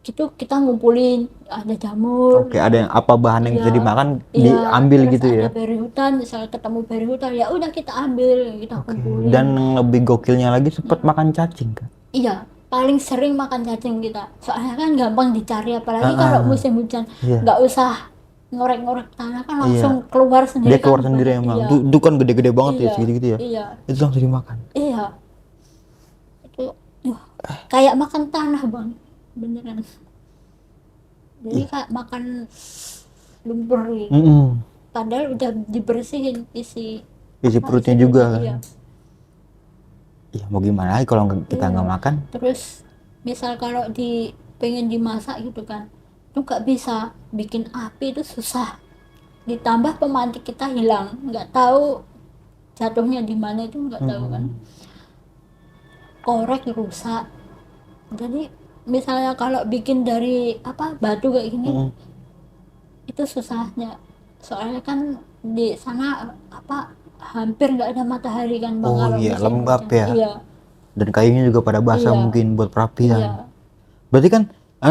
Speaker 3: gitu, kita ngumpulin ada jamur.
Speaker 2: Oke, ada yang apa bahan yang bisa
Speaker 3: Iya.
Speaker 2: dimakan
Speaker 3: Iya,
Speaker 2: diambil
Speaker 3: terus
Speaker 2: gitu ya.
Speaker 3: ada beri hutan, misalnya ketemu beri hutan ya udah kita ambil, kita kumpulin.
Speaker 2: Dan yang lebih gokilnya lagi sempat makan cacing Kak.
Speaker 3: Iya, paling sering makan cacing kita. Soalnya kan gampang dicari, apalagi kalau musim hujan.
Speaker 2: Iya.
Speaker 3: Nggak usah ngorek-ngorek tanah, kan langsung keluar sendiri.
Speaker 2: Dia keluar
Speaker 3: kan,
Speaker 2: sendiri
Speaker 3: Bang.
Speaker 2: emang.
Speaker 3: Iya.
Speaker 2: Itu kan gede-gede banget ya
Speaker 3: Iya.
Speaker 2: segitu-gitu ya.
Speaker 3: Iya,
Speaker 2: Itu langsung dimakan.
Speaker 3: iya. Itu kayak makan tanah, Bang. Beneran. Jadi kayak makan lumpur gitu. Padahal udah dibersihin isi
Speaker 2: Isi perutnya juga kan.
Speaker 3: Iya.
Speaker 2: Iya, mau gimana lagi kalau kita nggak makan?
Speaker 3: Terus misal kalau pengen dimasak gitu kan, itu nggak bisa, bikin api itu susah, ditambah pemantik kita hilang, nggak tahu jatuhnya di mana, itu nggak tahu kan, korek rusak. Jadi misalnya kalau bikin dari apa batu kayak gini, itu susahnya, soalnya kan di sana apa hampir nggak ada matahari kan Bang,
Speaker 2: Oh
Speaker 3: kalau
Speaker 2: iya,
Speaker 3: musim
Speaker 2: lembab
Speaker 3: hujan.
Speaker 2: ya.
Speaker 3: Iya,
Speaker 2: Dan kayunya juga pada basah
Speaker 3: Iya.
Speaker 2: mungkin buat perapian.
Speaker 3: iya,
Speaker 2: Berarti kan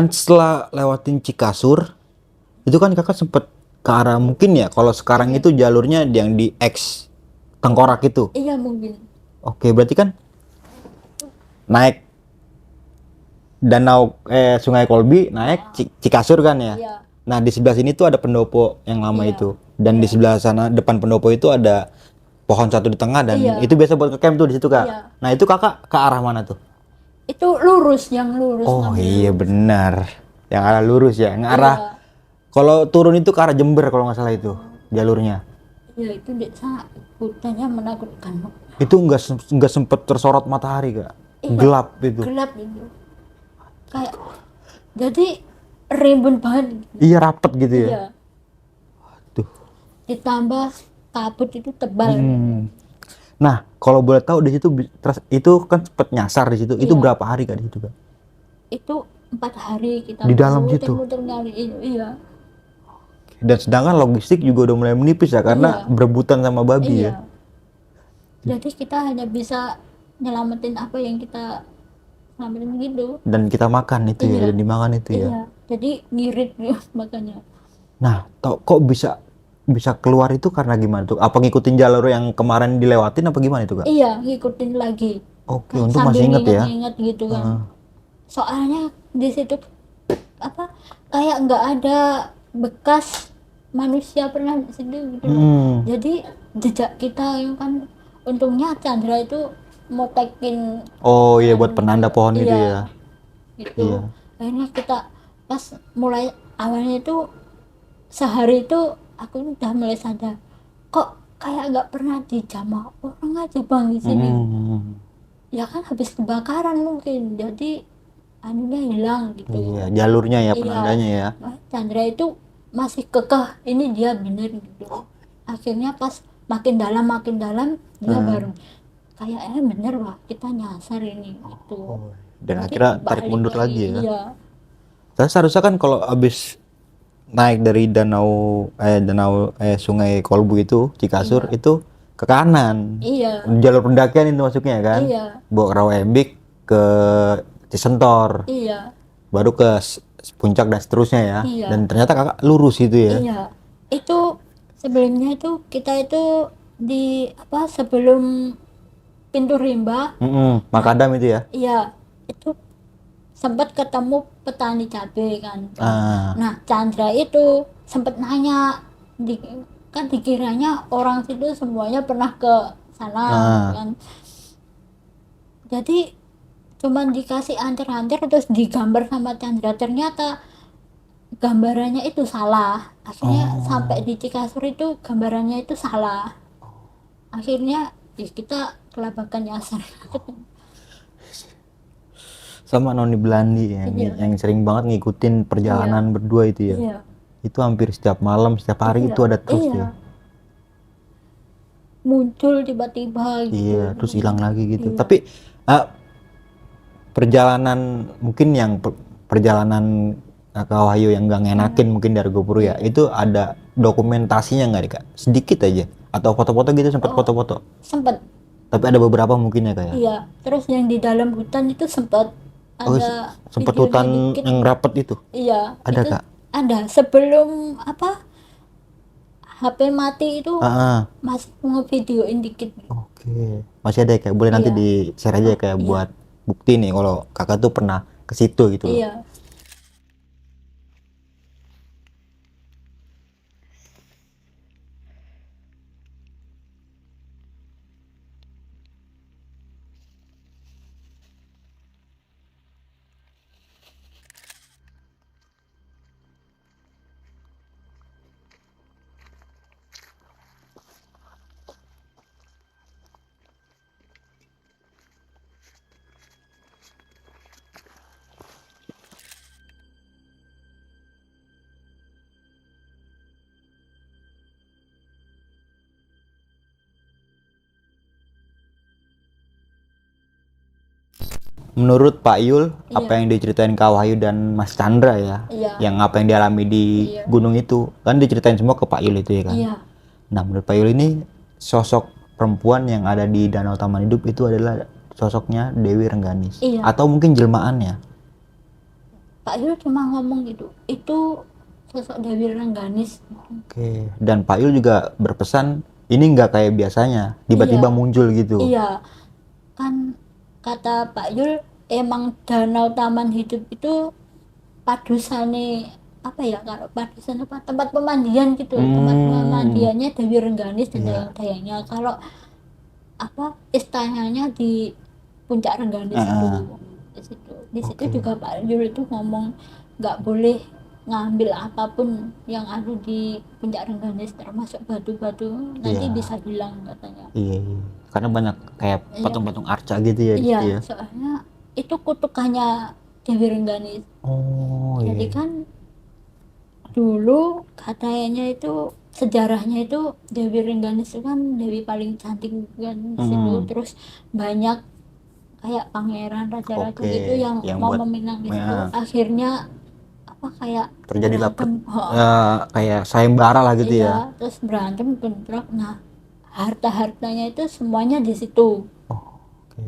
Speaker 2: setelah lewatin Cikasur, itu kan kakak sempet ke arah mungkin ya, kalau sekarang itu jalurnya yang di X Tengkorak itu.
Speaker 3: iya mungkin.
Speaker 2: Oke, berarti kan naik danau Sungai Kolbi, naik Cikasur kan ya.
Speaker 3: Iya.
Speaker 2: Nah, di sebelah sini tuh ada pendopo yang lama
Speaker 3: Iya.
Speaker 2: itu. Dan di sebelah sana depan pendopo itu ada pohon satu di tengah dan
Speaker 3: Iya.
Speaker 2: itu biasa buat ke camp tuh di situ, Kak.
Speaker 3: Iya.
Speaker 2: Nah, itu kakak ke arah mana tuh?
Speaker 3: Itu lurus, yang lurus.
Speaker 2: Oh
Speaker 3: ngambil
Speaker 2: iya
Speaker 3: lurus.
Speaker 2: benar. Yang arah lurus ya, yang arah
Speaker 3: Iya.
Speaker 2: kalau turun itu ke arah Jember kalau nggak salah itu jalurnya.
Speaker 3: Iya, itu di sana hutannya menakutkan.
Speaker 2: Itu nggak sempet tersorot matahari, Kak.
Speaker 3: Iya.
Speaker 2: Gelap itu.
Speaker 3: Gelap itu. Kayak jadi rimbun banget.
Speaker 2: Iya rapet gitu ya.
Speaker 3: Iya.
Speaker 2: Tuh.
Speaker 3: Ditambah kabut itu tebal.
Speaker 2: Nah, kalau boleh tahu di situ itu kan sempet nyasar di situ. Itu
Speaker 3: Iya.
Speaker 2: berapa hari Kak di situ, Kak?
Speaker 3: Itu 4 hari kita
Speaker 2: Di dalam situ?
Speaker 3: muter-muter nyari itu. Iya.
Speaker 2: Dan sedangkan logistik juga udah mulai menipis ya karena
Speaker 3: Iya.
Speaker 2: berebutan sama babi
Speaker 3: Iya.
Speaker 2: ya.
Speaker 3: Jadi kita hanya bisa nyelamatin apa yang kita selamatin gitu.
Speaker 2: Dan kita makan itu ya,
Speaker 3: Iya.
Speaker 2: dan dimakan itu ya.
Speaker 3: Iya. Jadi ngirit makanya.
Speaker 2: Nah, kok bisa keluar itu karena gimana tuh? Apa ngikutin jalur yang kemarin dilewatin apa gimana itu, Kak?
Speaker 3: Iya, ngikutin lagi.
Speaker 2: Oke, untuk
Speaker 3: Sambil
Speaker 2: masih inget ya.
Speaker 3: inget-inget gitu kan. Soalnya di situ apa kayak nggak ada bekas manusia pernah di situ gitu loh. Jadi jejak kita yang kan, untungnya Chandra itu motekin
Speaker 2: Oh iya, buat penanda pohon itu
Speaker 3: Iya.
Speaker 2: ya.
Speaker 3: gitu.
Speaker 2: Iya.
Speaker 3: Akhirnya kita pas mulai awalnya itu sehari itu aku udah mulai sadar, kok kayak nggak pernah dijamah orang aja Bang di sini. Ya kan habis kebakaran mungkin, jadi anunya hilang gitu.
Speaker 2: Iya, jalurnya ya,
Speaker 3: Iya.
Speaker 2: penandanya ya.
Speaker 3: Wah, Chandra itu masih kekeh, ini dia bener gitu. Akhirnya pas makin dalam dia baru kayaknya bener wah kita nyasar ini gitu.
Speaker 2: Dan
Speaker 3: Jadi
Speaker 2: akhirnya tarik
Speaker 3: balik
Speaker 2: mundur lagi ya.
Speaker 3: Iya.
Speaker 2: Terus seharusnya kan kalau abis naik dari Sungai Kolbu itu Cikasur
Speaker 3: Iya.
Speaker 2: itu ke kanan.
Speaker 3: Iya.
Speaker 2: Jalur pendakian itu masuknya kan.
Speaker 3: Iya.
Speaker 2: Bawa ke Rawembik ke Cisentor.
Speaker 3: Iya.
Speaker 2: Baru ke puncak dan seterusnya ya.
Speaker 3: Iya.
Speaker 2: Dan ternyata kakak lurus itu ya.
Speaker 3: Iya. Itu sebelumnya itu kita itu di apa sebelum pintu rimba,
Speaker 2: Makadam itu ya.
Speaker 3: iya itu sempat ketemu petani cabai kan.
Speaker 2: Ah.
Speaker 3: Nah, Chandra itu sempat nanya, kan dikiranya orang situ semuanya pernah ke sana kan. Jadi cuman dikasih antir-antir terus digambar sama Chandra, ternyata gambarannya itu salah. Akhirnya sampai di Cikasur itu gambarannya itu salah. Akhirnya ya kita kelabakan nyasar.
Speaker 2: Sama Noni Belandi ya,
Speaker 3: Iya.
Speaker 2: yang sering banget ngikutin perjalanan berdua itu ya.
Speaker 3: Iya.
Speaker 2: Itu hampir setiap malam, setiap hari
Speaker 3: Iya.
Speaker 2: itu ada terus
Speaker 3: Iya.
Speaker 2: ya.
Speaker 3: Muncul tiba-tiba gitu.
Speaker 2: Iya, terus hilang lagi gitu.
Speaker 3: Iya.
Speaker 2: Tapi perjalanan mungkin yang perjalanan ke Wahyu yang gak ngenakin mungkin dari Argopuro ya, itu ada dokumentasinya nggak nih Kak? Sedikit aja. Atau foto-foto gitu, sempat foto-foto?
Speaker 3: Sempet.
Speaker 2: Tapi ada beberapa mungkin ya Kak ya?
Speaker 3: Iya. Terus yang di dalam hutan itu sempat
Speaker 2: Oh,
Speaker 3: ada
Speaker 2: sempat
Speaker 3: videonya
Speaker 2: hutan
Speaker 3: dikit.
Speaker 2: yang rapet itu?
Speaker 3: Iya.
Speaker 2: Ada,
Speaker 3: itu
Speaker 2: Kak?
Speaker 3: Ada. Sebelum apa? HP mati itu masih ngevideoin dikit.
Speaker 2: Oke. Masih ada ya Kak? Boleh nanti
Speaker 3: Iya.
Speaker 2: di-share aja kayak buat bukti nih kalau Kakak tuh pernah ke situ gitu loh.
Speaker 3: Iya.
Speaker 2: Menurut Pak Yul, apa
Speaker 3: Iya.
Speaker 2: yang diceritain Kak Wahyu dan Mas Chandra ya,
Speaker 3: Iya.
Speaker 2: yang apa yang dialami di
Speaker 3: Iya.
Speaker 2: gunung itu, kan diceritain semua ke Pak Yul itu ya kan?
Speaker 3: Iya.
Speaker 2: Nah, menurut Pak Yul ini sosok perempuan yang ada di Danau Taman Hidup itu adalah sosoknya Dewi Rengganis.
Speaker 3: Iya.
Speaker 2: Atau mungkin jelmaannya.
Speaker 3: Pak Yul cuma ngomong gitu. Itu sosok Dewi Rengganis.
Speaker 2: Oke. Dan Pak Yul juga berpesan ini nggak kayak biasanya, tiba-tiba
Speaker 3: Iya.
Speaker 2: muncul gitu.
Speaker 3: Iya. Kan kata Pak Yul emang Danau Taman Hidup itu padusane apa ya, kalau padusan apa tempat pemandian gitu, tempat pemandiannya Dewi Rengganis dan dayang-dayangnya. Kalau apa istananya di Puncak Rengganis itu di situ juga Pak Yul itu ngomong nggak boleh ngambil apapun yang ada di Puncak Rengganis termasuk batu-batu, nanti bisa hilang katanya.
Speaker 2: Iya. Karena banyak kayak patung-patung arca gitu ya.
Speaker 3: Iya,
Speaker 2: gitu ya.
Speaker 3: soalnya itu kutukannya Dewi Rengganis.
Speaker 2: Oh
Speaker 3: Jadi
Speaker 2: iya.
Speaker 3: kan dulu katanya itu sejarahnya itu Dewi Rengganis itu kan Dewi paling cantik kan di situ. Terus banyak kayak pangeran raja-raja
Speaker 2: Oke,
Speaker 3: gitu yang mau
Speaker 2: buat-
Speaker 3: meminang di situ.
Speaker 2: ya.
Speaker 3: Akhirnya apa kayak
Speaker 2: Terjadi
Speaker 3: berantem.
Speaker 2: kayak sayembara lah gitu ya.
Speaker 3: Iya, terus berantem bentrok. Nah, harta-hartanya itu semuanya di situ.
Speaker 2: Oke.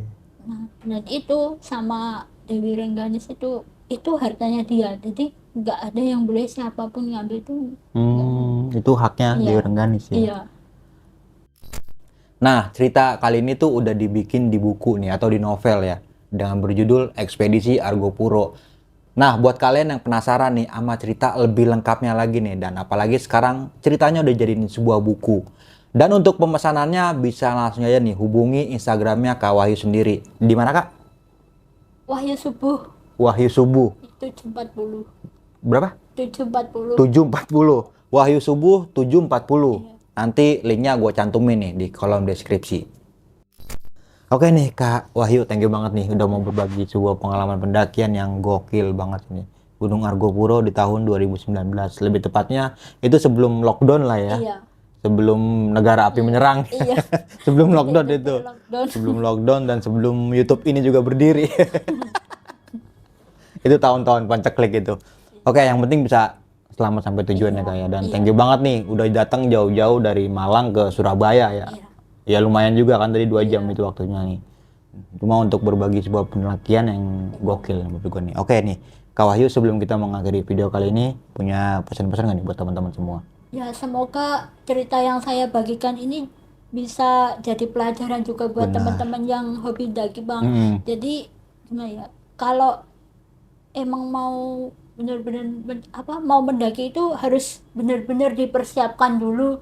Speaker 3: Nah, dan itu sama Dewi Rengganis itu hartanya dia. Jadi nggak ada yang boleh siapapun ngambil itu.
Speaker 2: Itu haknya
Speaker 3: Iya.
Speaker 2: Dewi Rengganis ya.
Speaker 3: Iya.
Speaker 2: Nah, cerita kali ini tuh udah dibikin di buku nih atau di novel ya, dengan berjudul Ekspedisi Argopuro. Nah, buat kalian yang penasaran nih sama cerita lebih lengkapnya lagi nih, dan apalagi sekarang ceritanya udah jadiin sebuah buku. Dan untuk pemesanannya bisa langsung aja nih hubungi Instagramnya Kak Wahyu sendiri. Di mana Kak?
Speaker 3: Wahyu Subuh
Speaker 2: Wahyu Subuh.
Speaker 3: 740.
Speaker 2: Berapa?
Speaker 3: 740.
Speaker 2: 740. Wahyu Subuh 740. Nanti linknya gue cantumin nih di kolom deskripsi. Oke nih Kak Wahyu, thank you banget nih udah mau berbagi sebuah pengalaman pendakian yang gokil banget nih. Gunung Argopuro di tahun 2019. Lebih tepatnya itu sebelum lockdown lah ya.
Speaker 3: Iya.
Speaker 2: Sebelum negara api menyerang.
Speaker 3: Iya.
Speaker 2: Sebelum lockdown itu.
Speaker 3: Lockdown.
Speaker 2: Sebelum lockdown dan sebelum YouTube ini juga berdiri. Itu tahun-tahun panceklik itu. Oke, yang penting bisa selamat sampai tujuan ya Kak ya. Dan thank you banget nih udah datang jauh-jauh dari Malang ke Surabaya ya. Ya lumayan juga kan tadi 2 jam itu waktunya nih. Cuma untuk berbagi sebuah penelitian yang gokil menurut gue nih. Oke nih, Kak Wahyu sebelum kita mengakhiri video kali ini punya pesan-pesan nggak nih buat teman-teman semua?
Speaker 3: Ya, semoga cerita yang saya bagikan ini bisa jadi pelajaran juga buat teman-teman yang hobi daki, Bang. Jadi gimana ya? Kalau emang mau benar-benar mau mendaki itu harus benar-benar dipersiapkan dulu.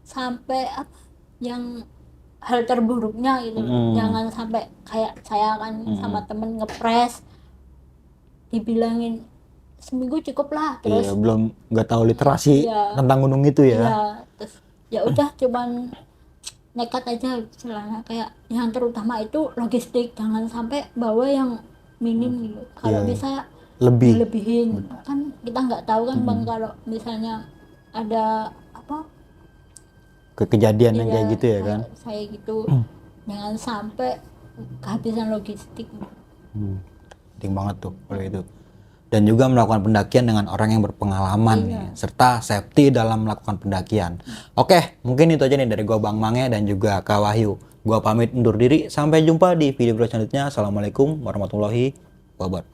Speaker 3: Sampai yang hal terburuknya gitu. Jangan sampai kayak saya kan sama temen ngepres dibilangin seminggu cukup lah, terus
Speaker 2: Iya, belum nggak tahu literasi tentang gunung itu ya.
Speaker 3: ya terus ya udah cuman nekat aja istilahnya. Kayak yang terutama itu logistik, jangan sampai bawa yang minim gitu. Kalau bisa lebihin, kan kita nggak tahu kan Bang, kalau misalnya ada
Speaker 2: Kejadian yang kayak gitu ya kan.
Speaker 3: saya gitu jangan sampai kehabisan logistik.
Speaker 2: Penting banget tuh kalau itu. Dan juga melakukan pendakian dengan orang yang berpengalaman nih, serta safety dalam melakukan pendakian. Oke, mungkin itu aja nih dari gua Bang Mange dan juga Kak Wahyu. Gua pamit undur diri, sampai jumpa di video selanjutnya. Assalamualaikum warahmatullahi wabarakatuh.